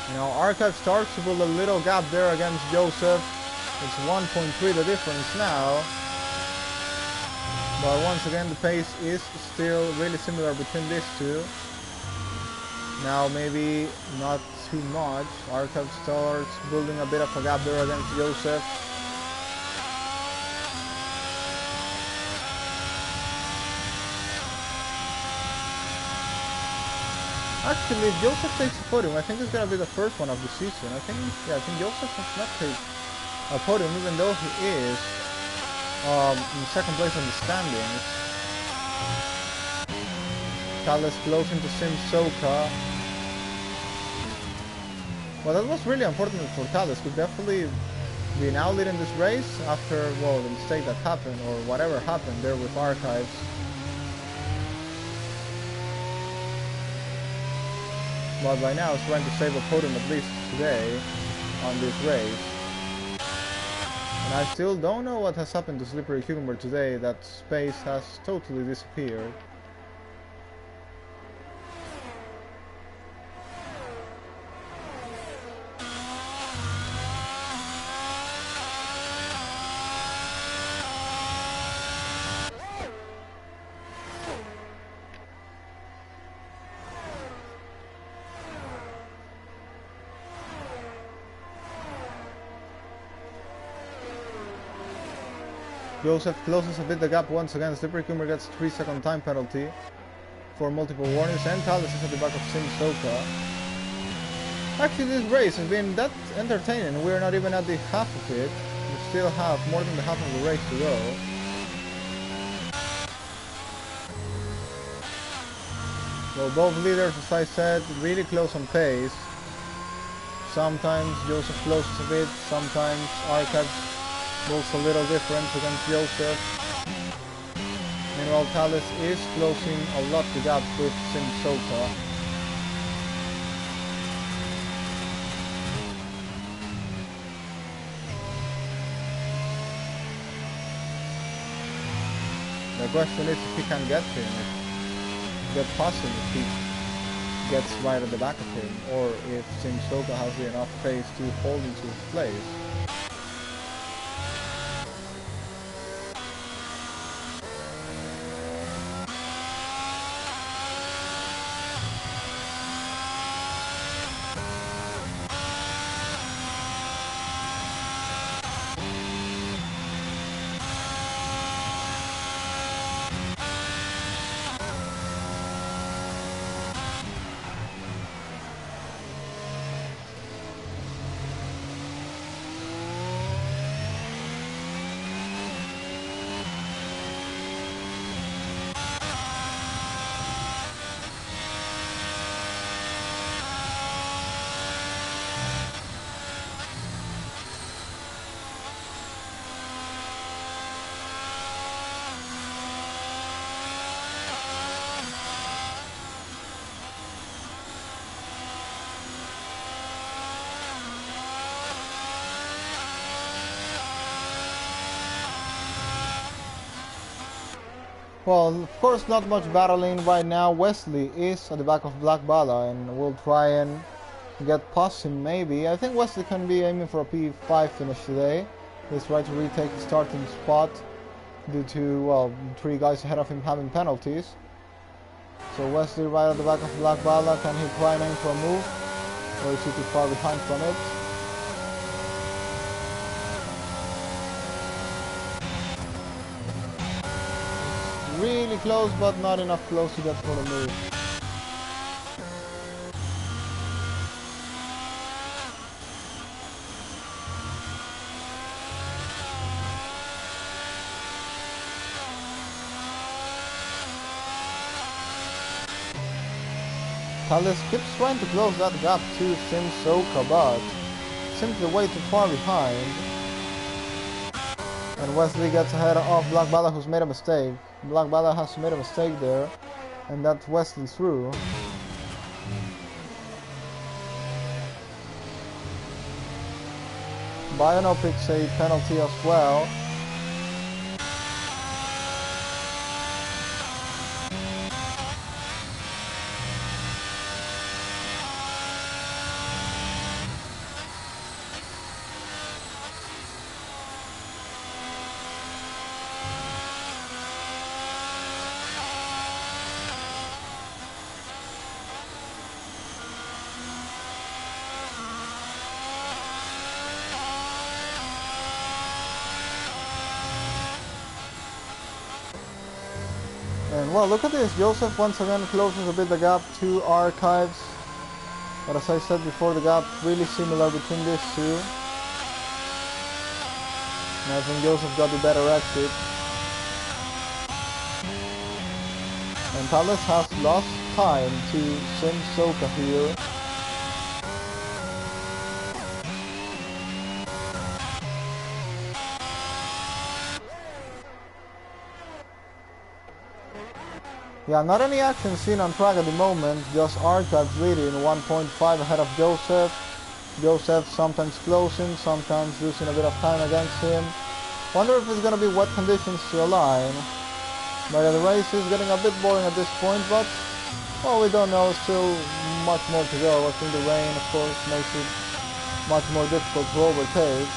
You know, Archive starts to build a little gap there against Joseph. It's 1.3 the difference now. But once again, the pace is still really similar between these two. Now maybe not too much. Archive starts building a bit of a gap there against Joseph. Actually, if Joseph takes a podium, I think it's gonna be the first one of the season. I think Joseph has not taken a podium, even though he is in second place on the standings. Thales closing to Sim Soka. Well, that was really unfortunate for Thales. Could definitely be now leading this race after, well, the mistake that happened or whatever happened there with Archives. But by now, he's trying to save a podium at least today on this race. And I still don't know what has happened to Slippery Cucumber today. That space has totally disappeared. Joseph closes a bit the gap once again. Slippery Cucumber gets 3-second time penalty for multiple warnings, and Thales is at the back of Sim Soka. Actually, this race has been that entertaining. We're not even at the half of it. We still have more than the half of the race to go. Well, both leaders, as I said, really close on pace. Sometimes Joseph closes a bit, sometimes Archives builds a little difference against Joseph. Meanwhile, Thales is closing a lot the gap with Sim Soka. The question is if he can get him, get past him if he gets right at the back of him, or if Sim Soka has enough pace to hold into his place. Well, of course, not much battling right now. Wesley is at the back of Black Bala and will try and get past him maybe. I think Wesley can be aiming for a P5 finish today. He's trying to retake his starting spot due to, well, 3 guys ahead of him having penalties. So Wesley right at the back of Black Bala. Can he try and aim for a move? Or is he too far behind from it? Really close, but not enough close to get for the move. Thales keeps trying to close that gap to Sim Soka, but simply way too far behind. And Wesley gets ahead of Black Bala, who's made a mistake. Black Bala has made a mistake there, and that's Wesley through. Biono picks a penalty as well. And well, look at this. Joseph once again closes a bit the gap to Archives. But as I said before, the gap really similar between these two. And I think Joseph got the better exit. And Thales has lost time to Sim Soka here. Yeah, not any action seen on track at the moment, just Archives leading 1.5 ahead of Joseph. Joseph sometimes closing, sometimes losing a bit of time against him. Wonder if it's gonna be wet conditions to align. But yeah, the race is getting a bit boring at this point, but well, we don't know, still much more to go. I think the rain, of course, makes it much more difficult to overtake.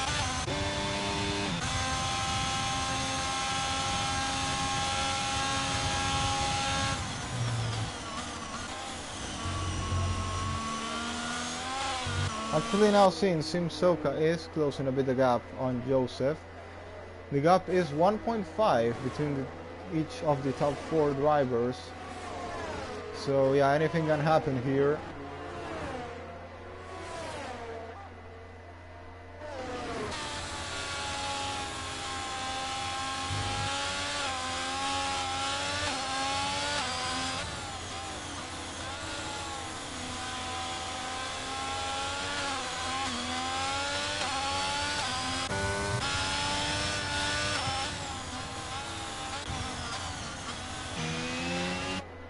Actually now seeing Sim Soka is closing a bit the gap on Joseph. The gap is 1.5 between each of the top 4 drivers. So yeah, anything can happen here.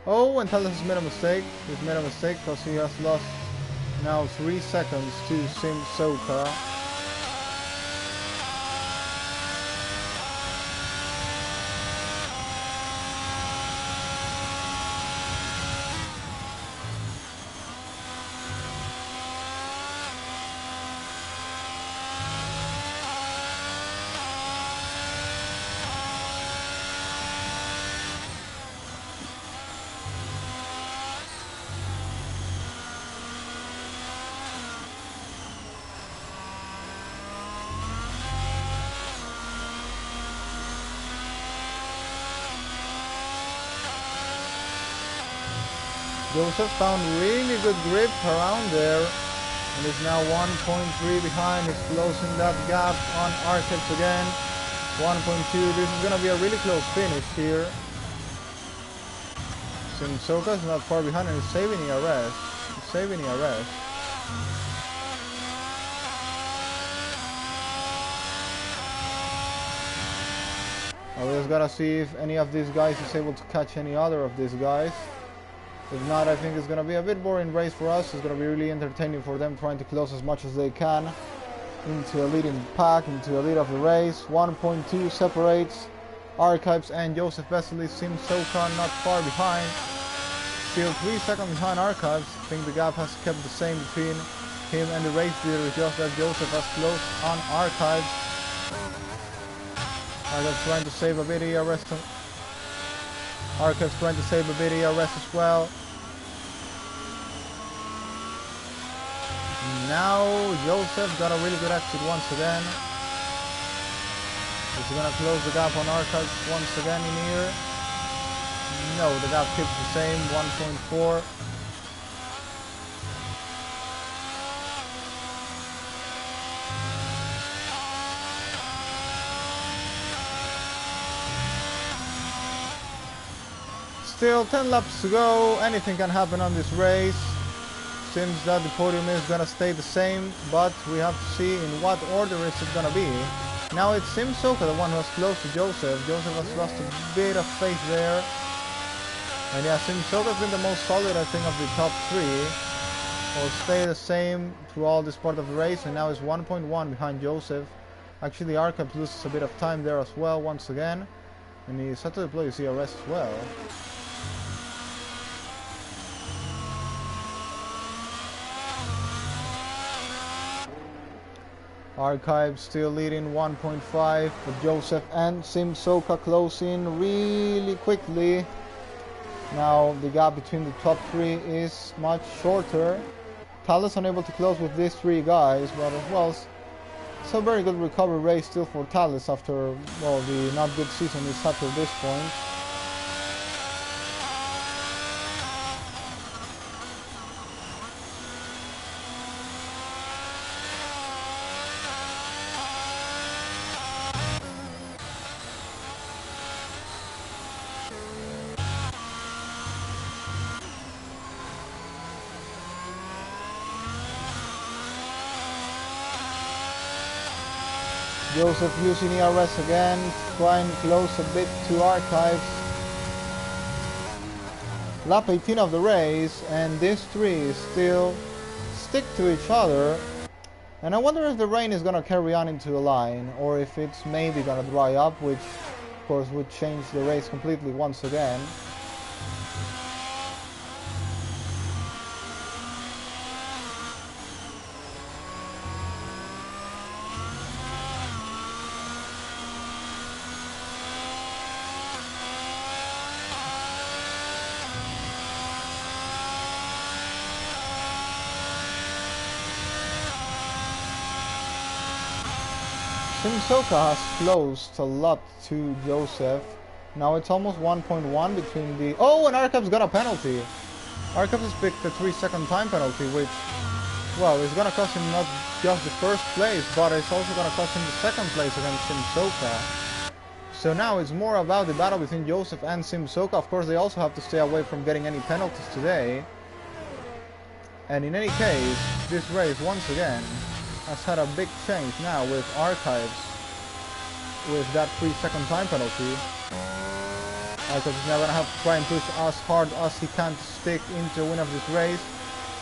Oh, and Thales has made a mistake. He's made a mistake because he has lost now 3 seconds to Sim Soka. Joseph found really good grip around there and is now 1.3 behind. He's closing that gap on Archives again. 1.2. This is going to be a really close finish here. Sim Soka is not far behind and is saving ERS. He's saving ERS. We just gotta see if any of these guys is able to catch any other of these guys. If not, I think it's going to be a bit boring race for us. It's going to be really entertaining for them, trying to close as much as they can into a leading pack, into a lead of the race. 1.2 separates Archives and Joseph Vesely. Sim Soka not far behind. Still 3 seconds behind Archives. I think the gap has kept the same between him and the race leader, just that Joseph has closed on Archives. Archives trying to save a bit ERS. Archives trying to save a bit ERS as well. Now Joseph got a really good exit once again. Is he gonna close the gap on Archives once again in here? No, the gap keeps the same, 1.4. Still 10 laps to go. Anything can happen on this race. Seems that the podium is gonna stay the same, but we have to see in what order is it gonna be. Now it's Simsoka, the one who was close to Joseph. Joseph has lost a bit of faith there. And yeah, Simsoka's been the most solid, I think, of the top three. Will stay the same through all this part of the race, and now is 1.1 behind Joseph. Actually, Arcap loses a bit of time there as well, once again. And he's had to deploy his ERS as well. Archive still leading 1.5, but Joseph and Simsoka closing really quickly. Now the gap between the top three is much shorter. Thales unable to close with these three guys, but well, it's a very good recovery race still for Thales after, well, the not good season is up to this point. Joseph using ERS again, trying to close a bit to Archives. Lap 18 of the race, and these three still stick to each other. And I wonder if the rain is gonna carry on into the line, or if it's maybe gonna dry up, which of course would change the race completely once again. Simsoka has closed a lot to Joseph. Now it's almost 1.1 between the... Oh, and Arcap's got a penalty. Arcap has picked the 3-second time penalty, which, well, is going to cost him not just the first place, but it's also going to cost him the second place against Simsoka. So now it's more about the battle between Joseph and Simsoka. Of course, they also have to stay away from getting any penalties today. And in any case, this race, once again, has had a big change now with Archives with that 3-second time penalty. Archives is now going to have to try and push as hard as he can to stick into the win of this race.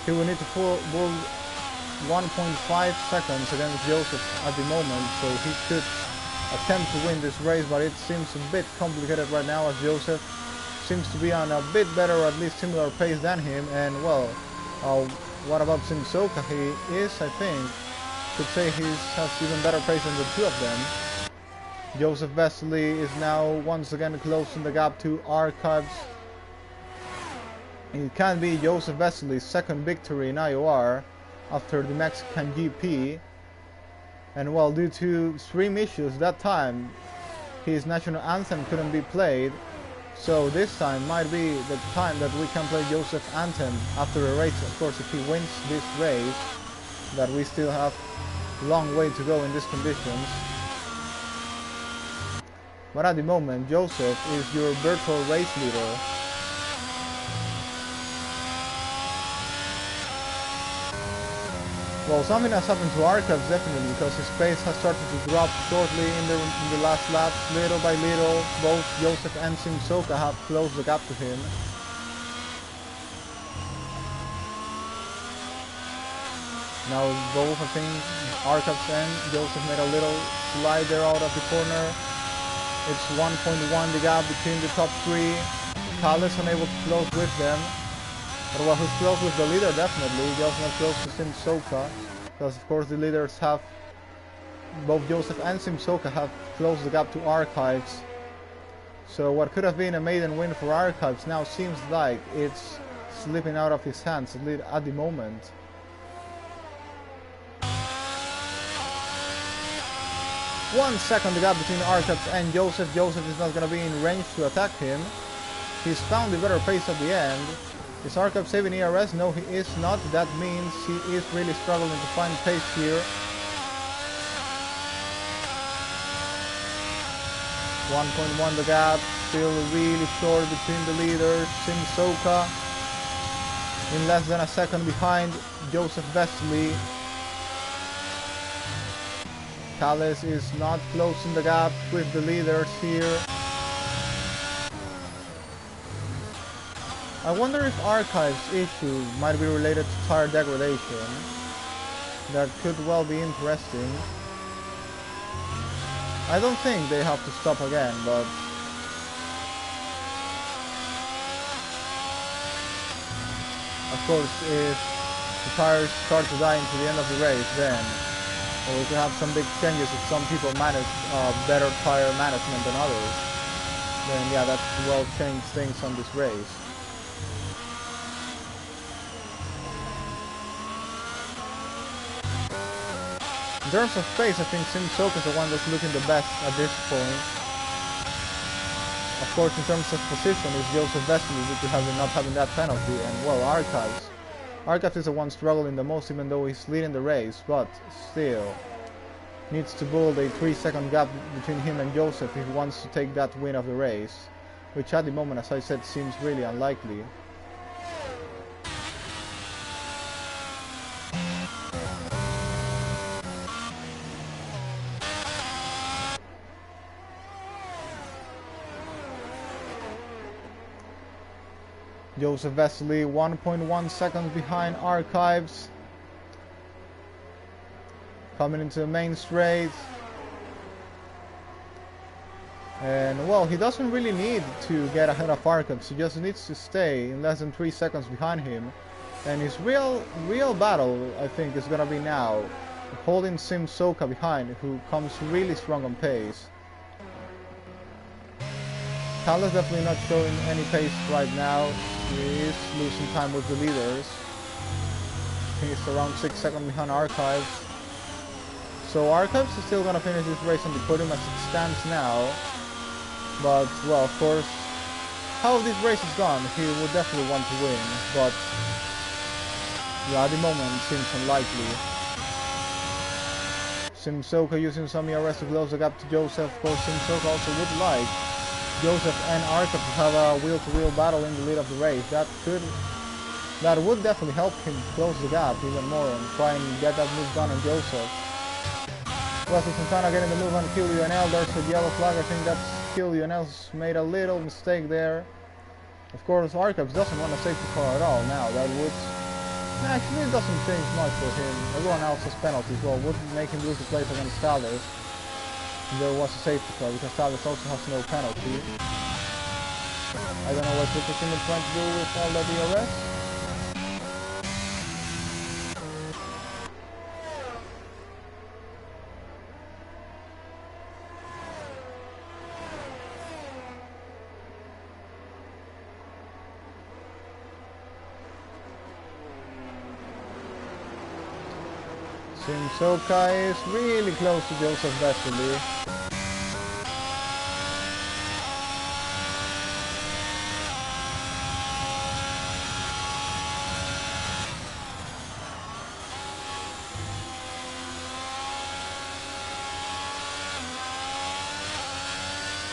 He will need to pull 1.5 seconds against Joseph at the moment, so he could attempt to win this race, but it seems a bit complicated right now as Joseph seems to be on a bit better, or at least similar pace than him. And well, what about Simsoka? He is, I think, could say he has even better pace than the two of them. Joseph Vesely is now once again closing the gap to Archives. It can be Joseph Vesely's second victory in IOR after the Mexican GP. And well, due to stream issues that time, his national anthem couldn't be played. So this time might be the time that we can play Joseph's anthem after a race. Of course, if he wins this race, that we still have a long way to go in these conditions. But at the moment, Joseph is your virtual race leader. Well, something has happened to Archives definitely, because his pace has started to drop shortly in the last laps. Little by little, both Joseph and Simsoka have closed the gap to him. Now both, I think, Archives and Joseph made a little slide there out of the corner. It's 1.1 the gap between the top three. Thales unable to close with them. But well, who's close with the leader definitely, just not close to Simsoka. Because of course the leaders have, both Joseph and Simsoka have closed the gap to Archives. So what could have been a maiden win for Archives now seems like it's slipping out of his hands, at least at the moment. One second the gap between Archives and Joseph. Joseph is not going to be in range to attack him. He's found the better pace at the end. Is Archive saving ERS? No, he is not. That means he is really struggling to find pace here. 1.1 the gap, still really short between the leaders. Simsoka in less than a second behind Joseph Vesely. Calles is not closing the gap with the leaders here. I wonder if Archive's issue might be related to tire degradation. That could well be interesting. I don't think they have to stop again, but of course if the tires start to die into the end of the race, then we could have some big changes if some people manage better tire management than others. Then yeah, that will change things on this race. In terms of pace, I think Sim Sok is the one that's looking the best at this point. Of course, in terms of position, it's Joseph Vesely due to not having that penalty, and well, Archives is the one struggling the most, even though he's leading the race, but still needs to build a 3-second gap between him and Joseph if he wants to take that win of the race, which at the moment, as I said, seems really unlikely. Joseph Vesely 1.1 seconds behind Archives. Coming into the main straight. And well, he doesn't really need to get ahead of Archives. He just needs to stay in less than 3 seconds behind him. And his real battle, I think, is gonna be now holding Sim Soka behind, who comes really strong on pace. Calles definitely not showing any pace right now. He is losing time with the leaders. I think it's around 6 seconds behind Archives. So Archives is still gonna finish this race on the podium as it stands now. But well, of course, how this race is gone, he would definitely want to win. But yeah, at the moment it seems unlikely. Sim Soka using some IOR S to close the gap to Joseph. Of course, Sim Soka also would like Joseph and Archives to have a wheel-to-wheel battle in the lead of the race. That would definitely help him close the gap even more and try and get that move done on Joseph. Wesley Santana getting the move on Kill UNL. There's a yellow flag. I think that's Kill UNL's made a little mistake there. Of course, Archives doesn't want a safety car at all now. That would actually it doesn't change much for him. Everyone else has penalties. Well, would make him lose the place against Calles. There was a safety car because Calles also has no penalty. I don't know what Super Team is trying to do with all the DRS. Sim Soka is really close to Joseph Vesely.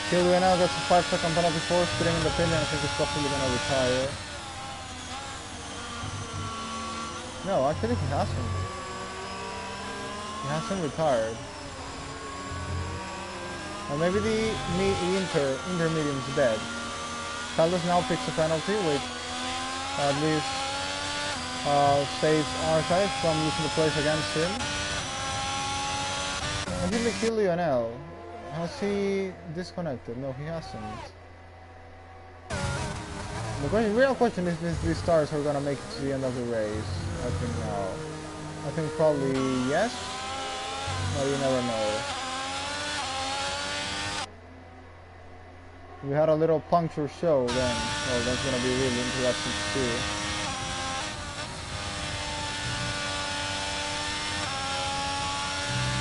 Killian now gets a 5-second penalty for spinning in the pin, and I think he's probably gonna retire. No, actually he hasn't. He hasn't retired. Or maybe the intermediate is dead. Calles now picks a penalty, which at least saves Archive from using the place against him. I think they kill Lionel. Has he disconnected? No, he hasn't. The real question is if these stars are gonna make it to the end of the race. I think no. I think probably yes. No, you never know. We had a little puncture show then. Well, that's gonna be really interesting to see.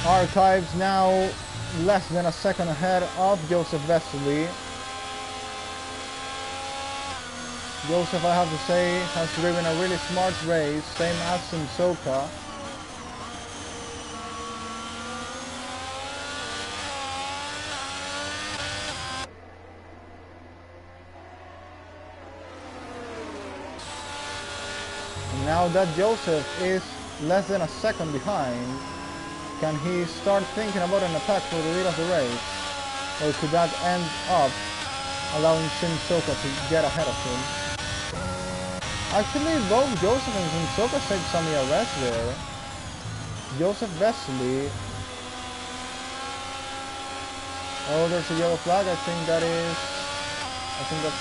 Archives now less than a second ahead of Joseph Vesely. Joseph, I have to say, has driven a really smart race, same as Sim Soka. Now that Joseph is less than a second behind, can he start thinking about an attack for the lead of the race? Or could that end up allowing Simsoka to get ahead of him? Actually, both Joseph and Simsoka saved some ERS there. Joseph Vesely. Oh, there's a yellow flag. I think that's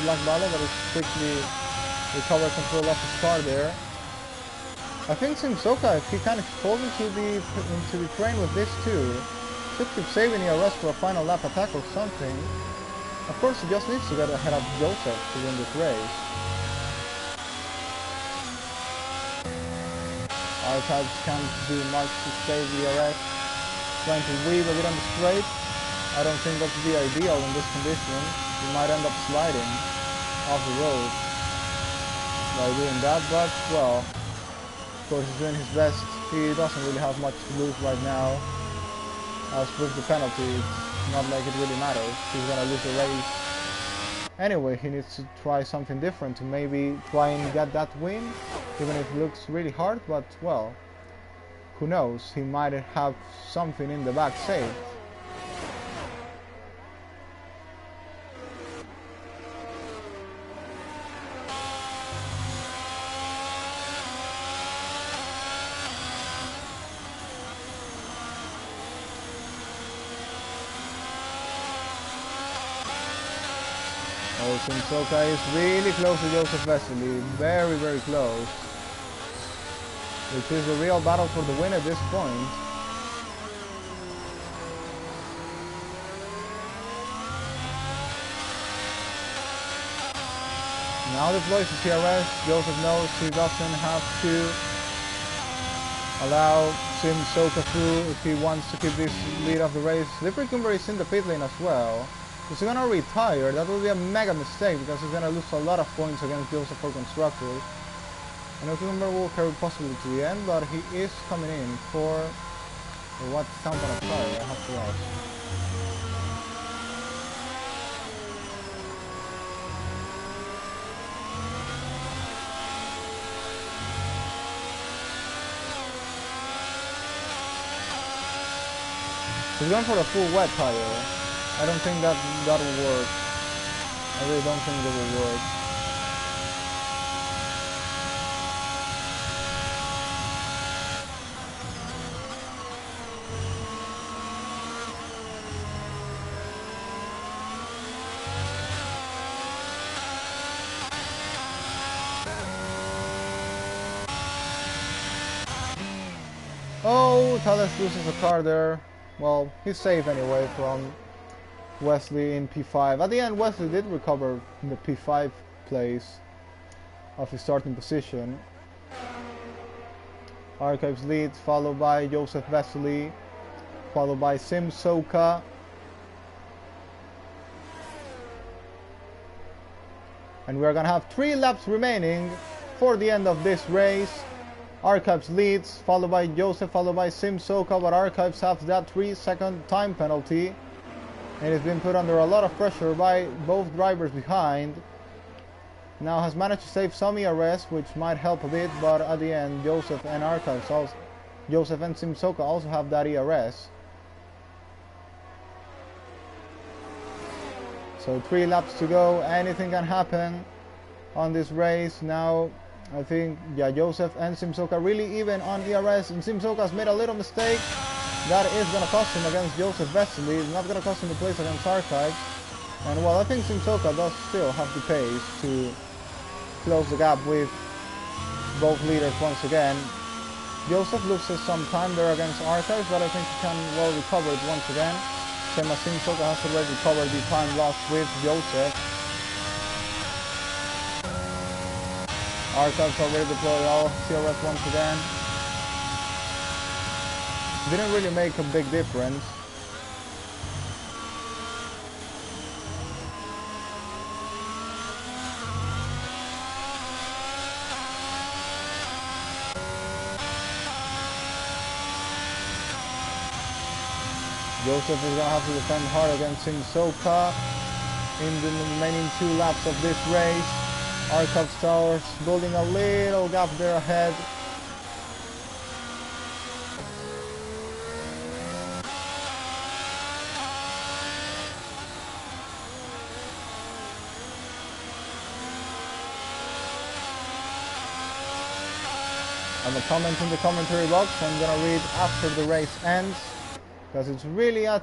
Black Bala, but it's quickly recovered control of his car there. I think Simsoka, if he can expose into the train with this too, should keep saving ERS for a final lap attack or something. Of course, he just needs to get ahead of Joseph to win this race. Archives can't do much to save ERS. Trying to weave a bit on the straight. I don't think that's the ideal in this condition. He might end up sliding off the road by doing that, but well, of course he's doing his best. He doesn't really have much to lose right now. As with the penalty, it's not like it really matters. He's gonna lose the race. Anyway, he needs to try something different to maybe try and get that win, even if it looks really hard, but well, who knows, he might have something in the back saved. Oh, Simsoka is really close to Joseph Vesely, very, very close. Which is the real battle for the win at this point. Now deploys the TRS. Joseph knows he doesn't have to allow Simsoka through if he wants to keep this lead of the race. Slippery Kimber is in the pit lane as well. He's gonna retire. That would be a mega mistake because he's gonna lose a lot of points against Joseph for constructors. And Kimber will carry possibly to the end, but he is coming in for what count on a tire, I have to ask. He's going for a full wet tire. I don't think that will work. I really don't think that will work. Oh, Thales loses a car there. Well, he's safe anyway from Wesley in P5. At the end, Wesley did recover the P5 place of his starting position. Archives leads, followed by Joseph Vesely, followed by Simsoka. And we're gonna have 3 laps remaining for the end of this race. Archives leads, followed by Joseph, followed by Simsoka, but Archives has that 3-second time penalty. And he's been put under a lot of pressure by both drivers behind. Now has managed to save some ERS, which might help a bit, but at the end, Joseph and Simsoka also have that ERS. So 3 laps to go, anything can happen on this race. Now, I think, yeah, Joseph and Simsoka really even on ERS, and Simsoka's made a little mistake. That is going to cost him against Joseph Vesely. It's not going to cost him the place against Archives. And well, I think Simsoka does still have the pace to close the gap with both leaders once again. Joseph loses some time there against Archives, but I think he can well recover it once again. Same as Simsoka has already recovered the time lost with Joseph. Archives already deployed all CRS once again. Didn't really make a big difference. Joseph is going to have to defend hard against Simsoka in the remaining 2 laps of this race. Archives Towers building a little gap there ahead. And the comment in the commentary box I'm gonna read after the race ends, because it's really at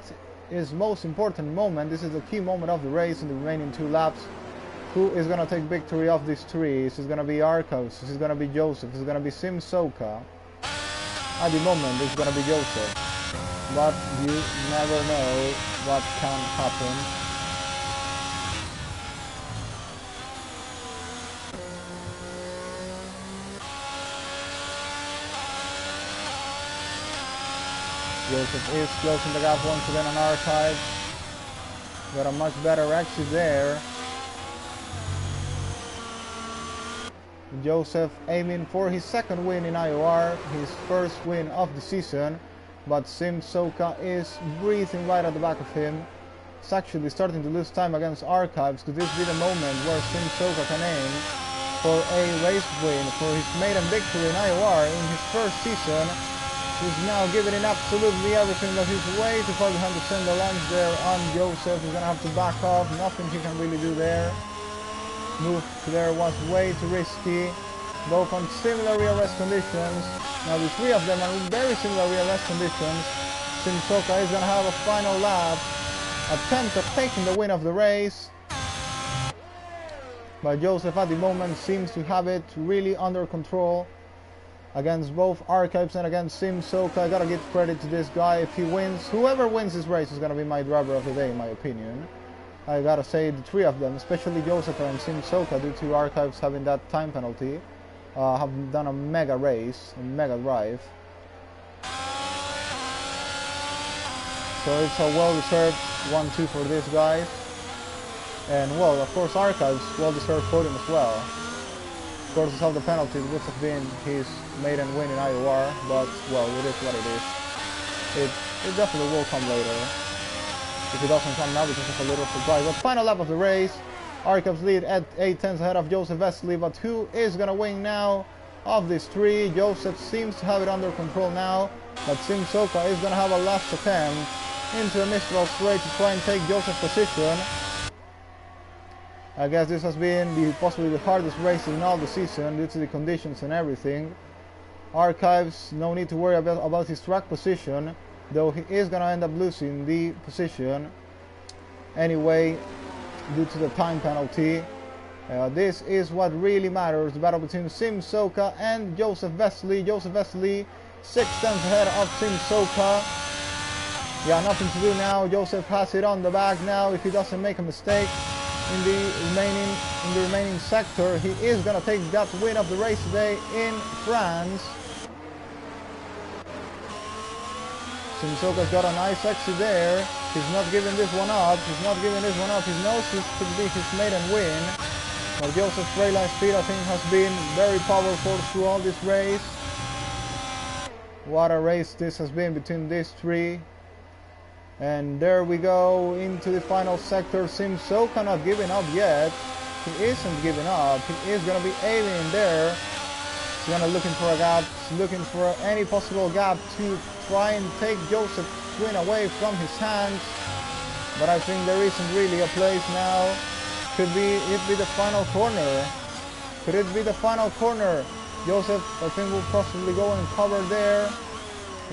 its most important moment. This is the key moment of the race in the remaining 2 laps. Who is gonna take victory of these 3? Is it gonna be Arcos? Is it gonna be Joseph? Is it gonna be Sim Soka? At the moment it's gonna be Joseph, but you never know what can happen. Joseph is closing the gap once again on Archive. Got a much better exit there. Joseph aiming for his 2nd win in IOR, his 1st win of the season, but Sim Soka is breathing right at the back of him. It's actually starting to lose time against Archives. Could this be the moment where Sim Soka can aim for a race win, for his maiden victory in IOR in his 1st season? He's now giving in absolutely everything, but he's way too far behind to send the launch there on Joseph. He's gonna have to back off, nothing he can really do there. Move there was way too risky, both on similar rear rest conditions. Now the 3 of them are in very similar rear rest conditions. Sim Soka is gonna have a final lap attempt at taking the win of the race, but Joseph at the moment seems to have it really under control against both Archives and against Sim Soka. I gotta give credit to this guy. If he wins, whoever wins this race is gonna be my driver of the day in my opinion. I gotta say the 3 of them, especially Joseph and Sim Soka, due to Archives having that time penalty, have done a mega race, a mega drive. So it's a well-deserved 1-2 for these guys. And well, of course Archives, well-deserved podium as well. Of course, without the penalty, it would have been his maiden win in IOR, but well, it is what it is. It definitely will come later. If it doesn't come now because of a little surprise. But final lap of the race, Archives lead at 8/10 ahead of Joseph Wesley, but who is gonna win now of these 3? Joseph seems to have it under control now, but Sim Soka is gonna have a last attempt into a Mistral straight to try and take Joseph's position. I guess this has been possibly the hardest race in all the season due to the conditions and everything. Archives, no need to worry about his track position, though he is going to end up losing the position anyway due to the time penalty. This is what really matters, the battle between Sim Soka and Joseph Wesley. Joseph Wesley 6/10 ahead of Sim Soka. Yeah, nothing to do now. Joseph has it on the back now. If he doesn't make a mistake in the remaining sector, he is gonna take that win of the race today in France. Sim Soka's got a nice exit there. He's not giving this one up. He's not giving this one up. He knows this could be his maiden win. But Joseph's straight line speed, I think, has been very powerful throughout this race. What a race this has been between these 3. And there we go into the final sector. Sim Soka not giving up yet. He isn't giving up. He is going to be aiming in there. He's going to looking for a gap. He's looking for any possible gap to try and take Joseph's win away from his hands. But I think there isn't really a place now. Could it be the final corner? Could it be the final corner? Joseph, I think, will possibly go and cover there.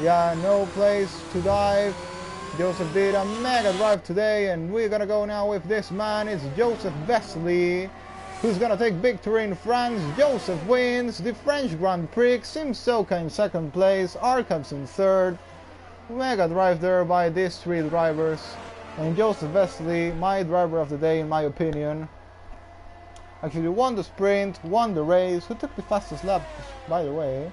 Yeah, no place to dive. Joseph did a mega drive today, and we're gonna go now with this man. It's Joseph Wesley, who's gonna take victory in France. Joseph wins the French Grand Prix. Sim Soka in 2nd place, Archives in 3rd. Mega drive there by these 3 drivers. And Joseph Wesley, my driver of the day in my opinion. Actually won the sprint, won the race. Who took the fastest lap, by the way?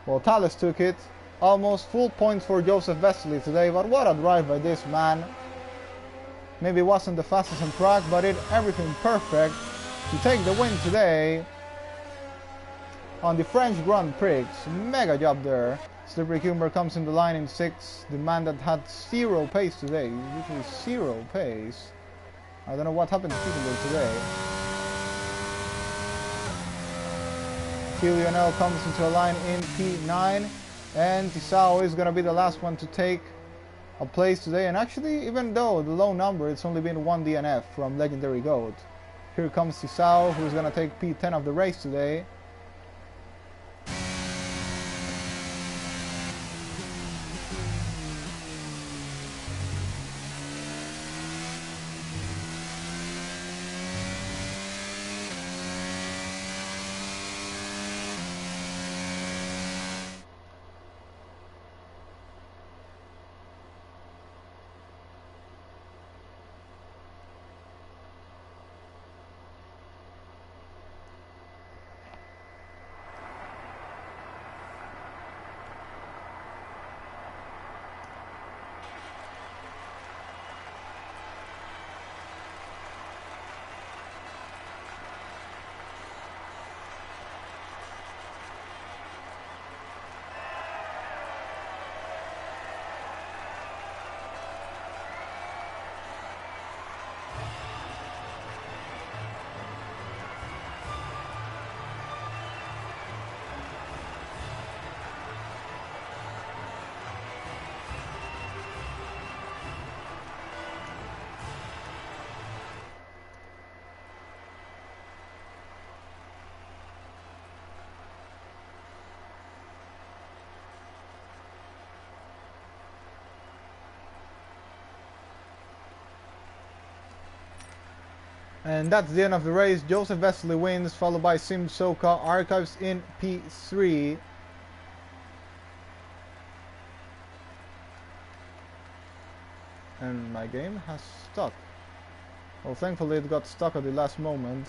Well, Thales took it. Almost full points for Joseph Wesley today, but what a drive by this man. Maybe it wasn't the fastest on track, but everything perfect to take the win today on the French Grand Prix. Mega job there. Slippery Humber comes in the line in 6th. The man that had 0 pace today, literally 0 pace. I don't know what happened to people today. Lionel comes into a line in P9, and Tisao is gonna be the last one to take a place today. And actually, even though the low number, it's only been one DNF from Legendary Goat. Here comes Tisao, who's gonna take P10 of the race today. And that's the end of the race. Joseph Vesely wins, followed by Sim Soka. Archives in P3. And my game has stuck. Well, thankfully it got stuck at the last moment.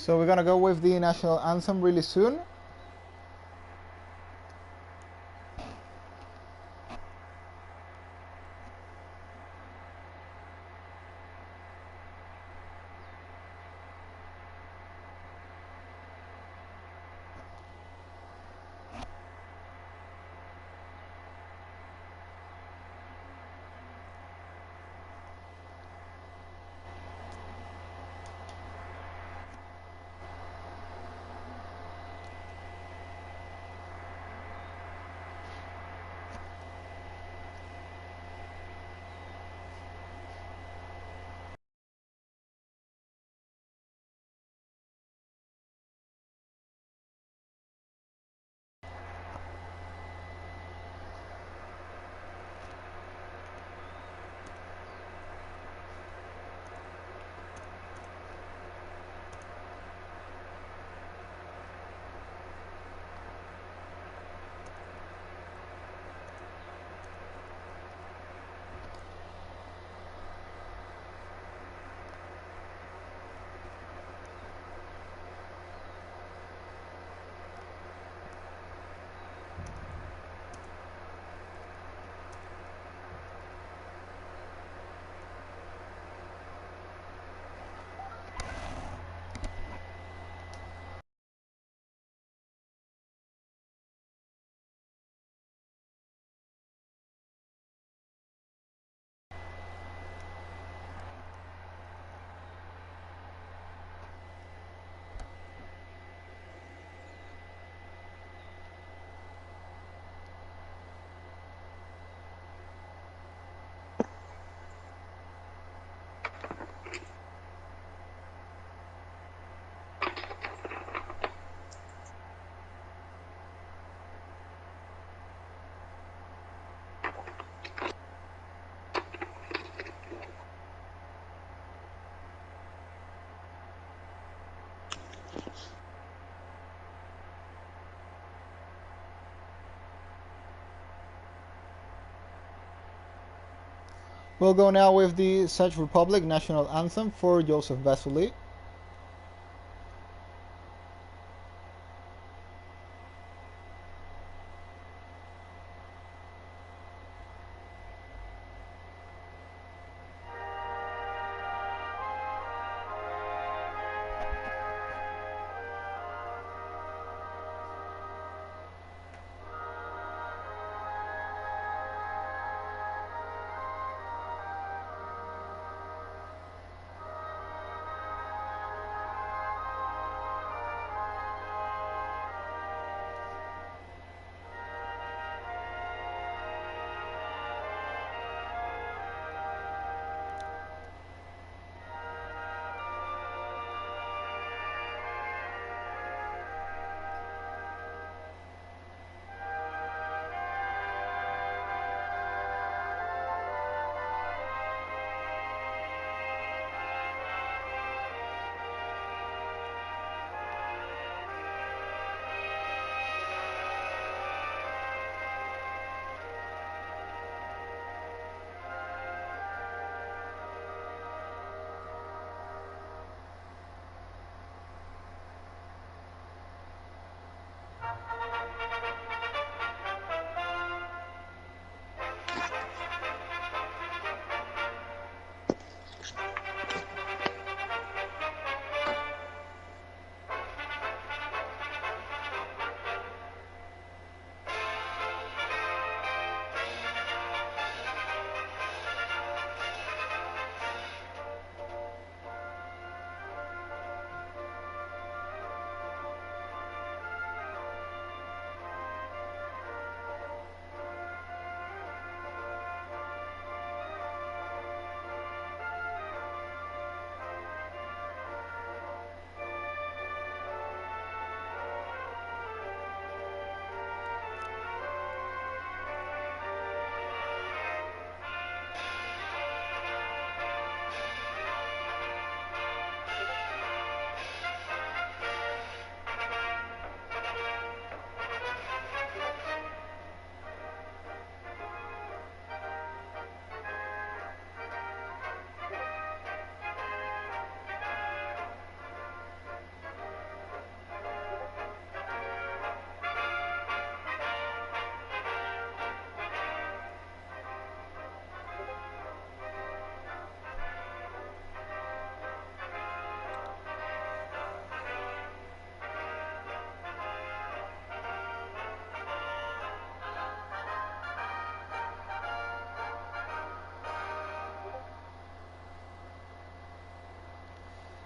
So we're gonna go with the national anthem really soon. We'll go now with the Czech Republic national anthem for Josef Vesely.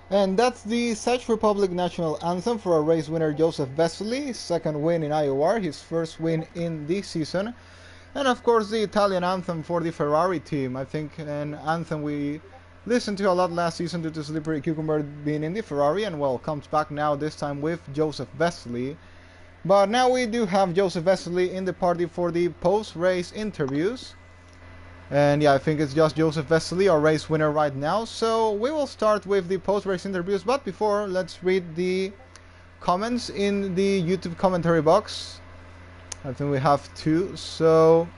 And that's the Czech Republic national anthem for our race winner Josef Vesely, second win in IOR, his first win in this season. And of course the Italian anthem for the Ferrari team, I think an anthem we listened to a lot last season due to Slippery Cucumber being in the Ferrari, and well, comes back now this time with Josef Vesely. But now we do have Josef Vesely in the party for the post-race interviews. And yeah, I think it's just Josef Vesely, our race winner right now. So we will start with the post-race interviews, but before, let's read the comments in the YouTube commentary box. I think we have two. So,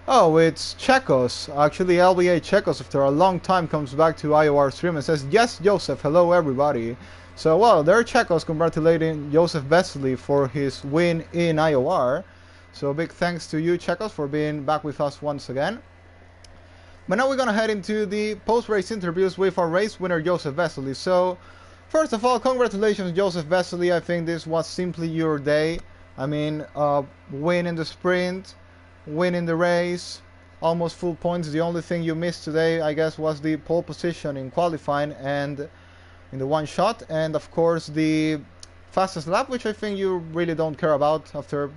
oh, it's Chekos. Actually, LBA Chekos, after a long time, comes back to IOR stream and says, yes, Josef, hello everybody. So, well, there are Chekos congratulating Josef Vesely for his win in IOR. So, big thanks to you, Chekos, for being back with us once again. But now we're gonna head into the post-race interviews with our race winner Josef Vesely. So, first of all, congratulations Josef Vesely. I think this was simply your day. I mean, win in the sprint, win in the race, almost full points. The only thing you missed today, I guess, was the pole position in qualifying and in the one shot, and of course the fastest lap, which I think you really don't care about after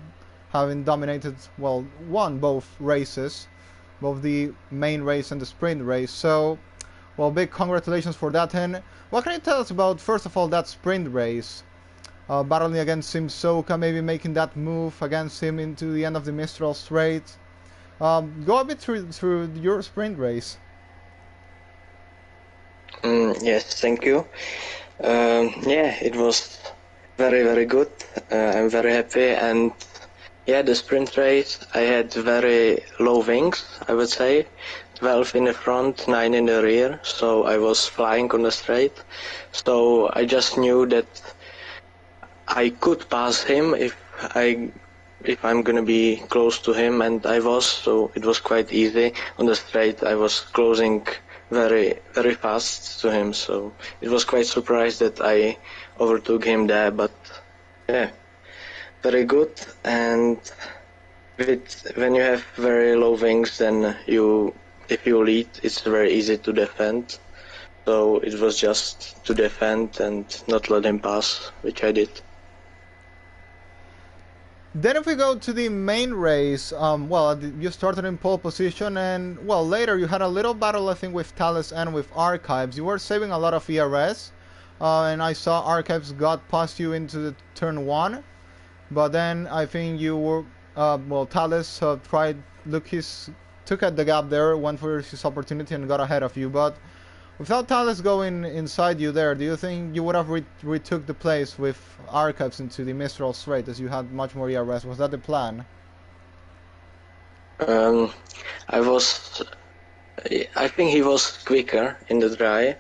having dominated, well, won both races. Both the main race and the sprint race. So, well, big congratulations for that. And what can you tell us about, first of all, that sprint race? Battling against Sim Soka, maybe making that move against him into the end of the Mistral Straight. Go a bit through your sprint race. Yes, thank you. Yeah, it was very, very good. I'm very happy, and Yeah, the sprint race, I had very low wings, I would say. 12 in the front, 9 in the rear, so I was flying on the straight. So I just knew that I could pass him if I'm gonna be close to him, and I was, so it was quite easy. On the straight I was closing very fast to him, so it was quite surprised that I overtook him there, but yeah, very good. And when you have very low wings, then if you lead, it's very easy to defend. So it was just to defend and not let him pass, which I did. Then if we go to the main race, well, you started in pole position, and well, later you had a little battle, I think, with Thales and with Archives. You were saving a lot of ERS, and I saw Archives got past you into the turn 1, but then I think you were, well, Thales took at the gap there, went for his opportunity and got ahead of you, but without Thales going inside you there, do you think you would have retook the place with Archives into the Mistral straight as you had much more ERS? Was that the plan? I think he was quicker in the dry,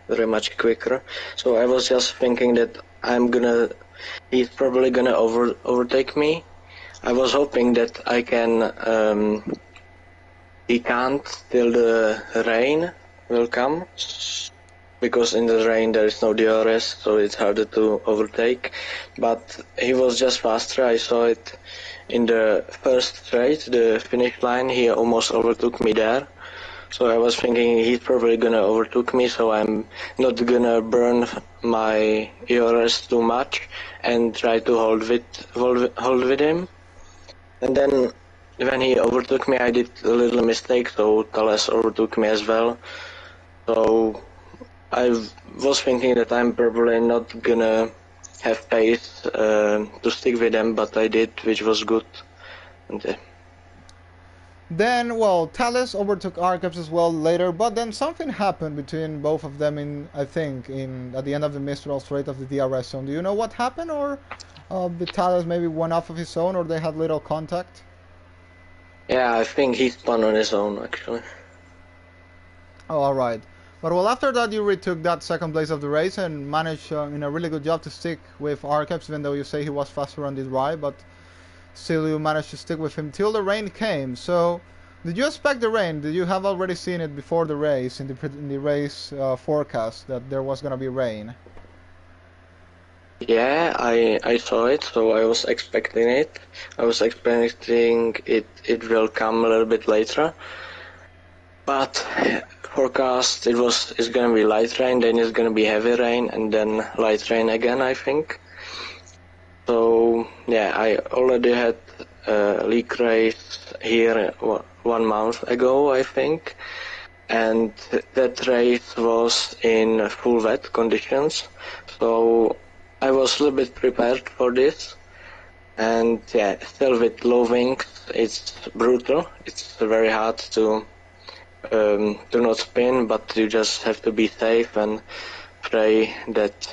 very much quicker. So I was just thinking that he's probably gonna overtake me. I was hoping that he can't till the rain will come, because in the rain there is no DRS, so it's harder to overtake. But he was just faster. I saw it in the first straight, the finish line. He almost overtook me there. So I was thinking he's probably gonna overtook me, so I'm not gonna burn my ERS too much and try to hold with him. And then when he overtook me, I did a little mistake, so Thales overtook me as well. So I was thinking that I'm probably not gonna have pace to stick with them, but I did, which was good. And, Then, well, Thales overtook Archives as well later, but then something happened between both of them at the end of the Mistral straight of the DRS zone. Do you know what happened, or did Thales maybe went off of his own, or they had little contact? Yeah, I think he spun on his own, actually. Oh, all right. But well, after that you retook that second place of the race and managed in a really good job to stick with Archives, even though you say he was faster on this ride, but still you managed to stick with him till the rain came. So, did you expect the rain? Did you have already seen it before the race, in the race forecast, that there was going to be rain? Yeah, I saw it, so I was expecting it. I was expecting it will come a little bit later. But forecast it's gonna be light rain, then it's gonna be heavy rain, and then light rain again, I think. So yeah, I already had a league race here 1 month ago, I think, and that race was in full wet conditions. So I was a little bit prepared for this, and yeah, still with low wings, it's brutal. It's very hard to not spin, but you just have to be safe and pray that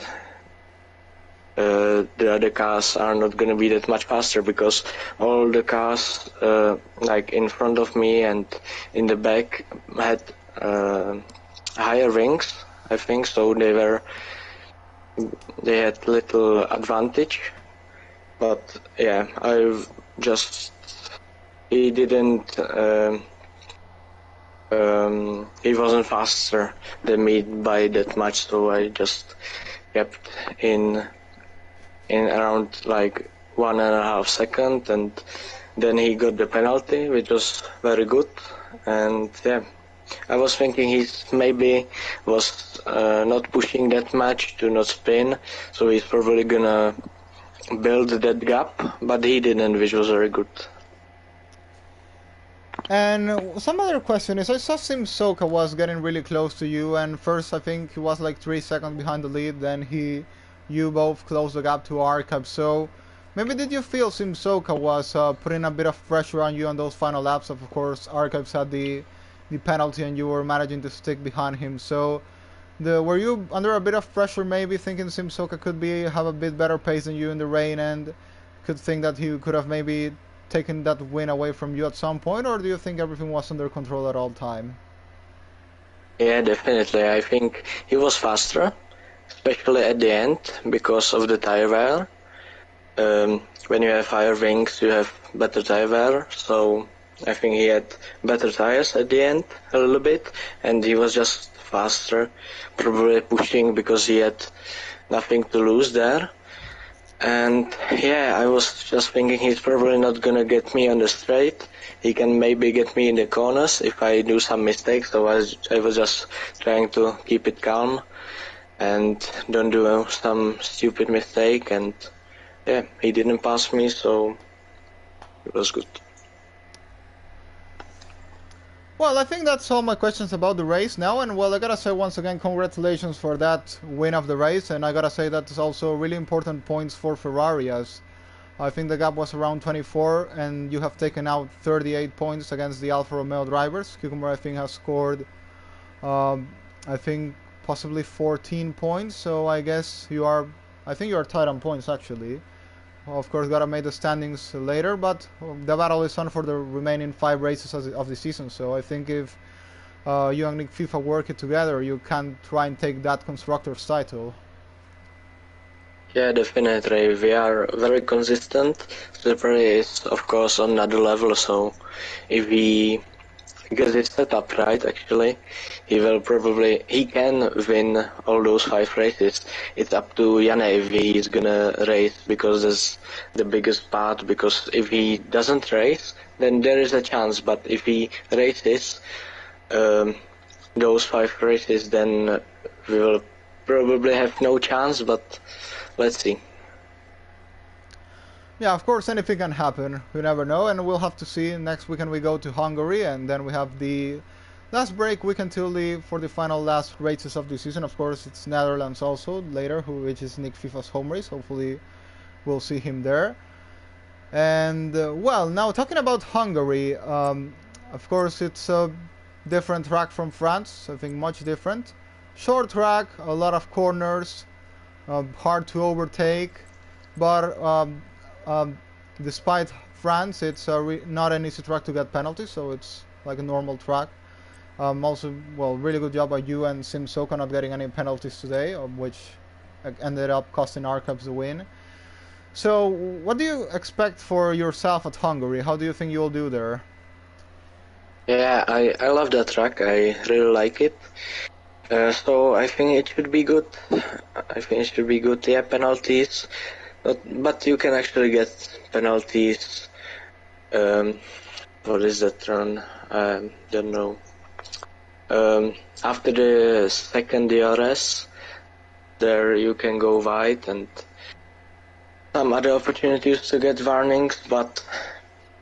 the other cars are not going to be that much faster, because all the cars like in front of me and in the back had higher wings, I think, so they had little advantage. But yeah, he didn't he wasn't faster than me by that much, so I just kept in around like 1.5 seconds, and then he got the penalty, which was very good. And yeah, I was thinking he's maybe was not pushing that much to not spin, so he's probably gonna build that gap, but he didn't, which was very good. And some other question is, I saw Sim Soka was getting really close to you, and first I think he was like 3 seconds behind the lead, then you both closed the gap to Archive. So maybe did you feel Sim Soka was putting a bit of pressure on you on those final laps? Of course, Archives had the penalty and you were managing to stick behind him. So were you under a bit of pressure, maybe thinking Sim Soka could have a bit better pace than you in the rain, and could think that he could have maybe taken that win away from you at some point, or do you think everything was under control at all time? Yeah, definitely. I think he was faster, especially at the end because of the tire wear. When you have higher wings, you have better tire wear, so I think he had better tires at the end a little bit, and he was just faster, probably pushing because he had nothing to lose there. And yeah, I was just thinking he's probably not gonna get me on the straight. He can maybe get me in the corners if I do some mistakes, so I was just trying to keep it calm and don't do some stupid mistake, and yeah, he didn't pass me, so it was good. Well, I think that's all my questions about the race now, and well, I gotta say once again, congratulations for that win of the race, and I gotta say that's also really important points for Ferrari, as I think the gap was around 24, and you have taken out 38 points against the Alfa Romeo drivers. Cucumber, I think, has scored, I think, possibly 14 points, so I guess I think you are tied on points, actually. Of course, gotta make the standings later, but the battle is on for the remaining 5 races of the season. So I think if you and Nick FIFA work it together, you can try and take that constructors title. Yeah, definitely. We are very consistent. Slipper is, of course, on another level. So if we get it set up right, actually, he can win all those 5 races. It's up to Janne if he's gonna race, because that's the biggest part, because if he doesn't race, then there is a chance, but if he races those 5 races, then we will probably have no chance, but let's see. Yeah, of course, anything can happen. You never know, and we'll have to see. Next weekend we go to Hungary, and then we have the last break weekend for the final last races of the season. Of course, it's Netherlands also later, which is Nick FIFA's home race. Hopefully, we'll see him there. And well, now talking about Hungary, of course, it's a different track from France. I think much different. Short track, a lot of corners, hard to overtake, but despite France, it's not an easy track to get penalties, so it's like a normal track. Also, well, really good job by you and Sim Soka not getting any penalties today, which ended up costing our Cubs the win. So, what do you expect for yourself at Hungary? How do you think you'll do there? Yeah, I love that track. I really like it. So I think it should be good. Yeah, penalties. But you can actually get penalties. What is that run? Don't know. After the second DRS, there you can go wide and some other opportunities to get warnings, but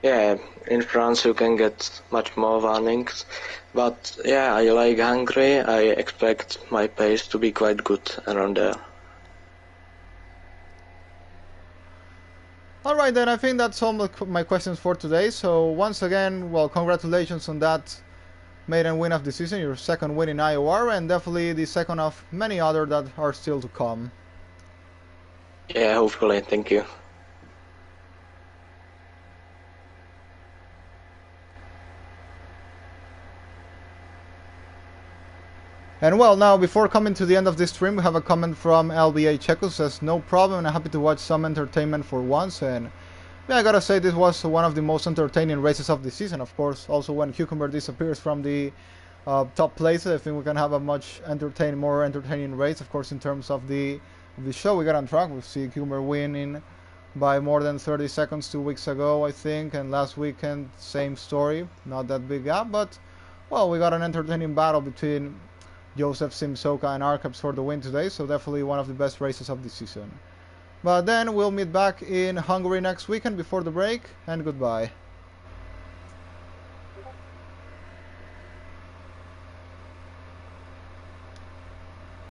yeah, in France you can get much more warnings. But yeah, I like Hungary. I expect my pace to be quite good around there. Alright then, I think that's all my questions for today. So once again, well, congratulations on that maiden win of the season, your second win in IOR, and definitely the second of many other that are still to come. Yeah, hopefully. Thank you. And well, now before coming to the end of this stream, we have a comment from LBA Checo. Says, no problem, and I'm happy to watch some entertainment for once. And yeah, I gotta say this was one of the most entertaining races of the season. Of course, also when Cucumber disappears from the top places, I think we can have a much more entertaining race. Of course, in terms of the show we got on track, we see Cucumber winning by more than 30 seconds 2 weeks ago, I think, and last weekend same story, not that big gap, but well, we got an entertaining battle between Joseph, Simsoka, and Arcaps for the win today, so definitely one of the best races of the season. But then we'll meet back in Hungary next weekend before the break, and goodbye.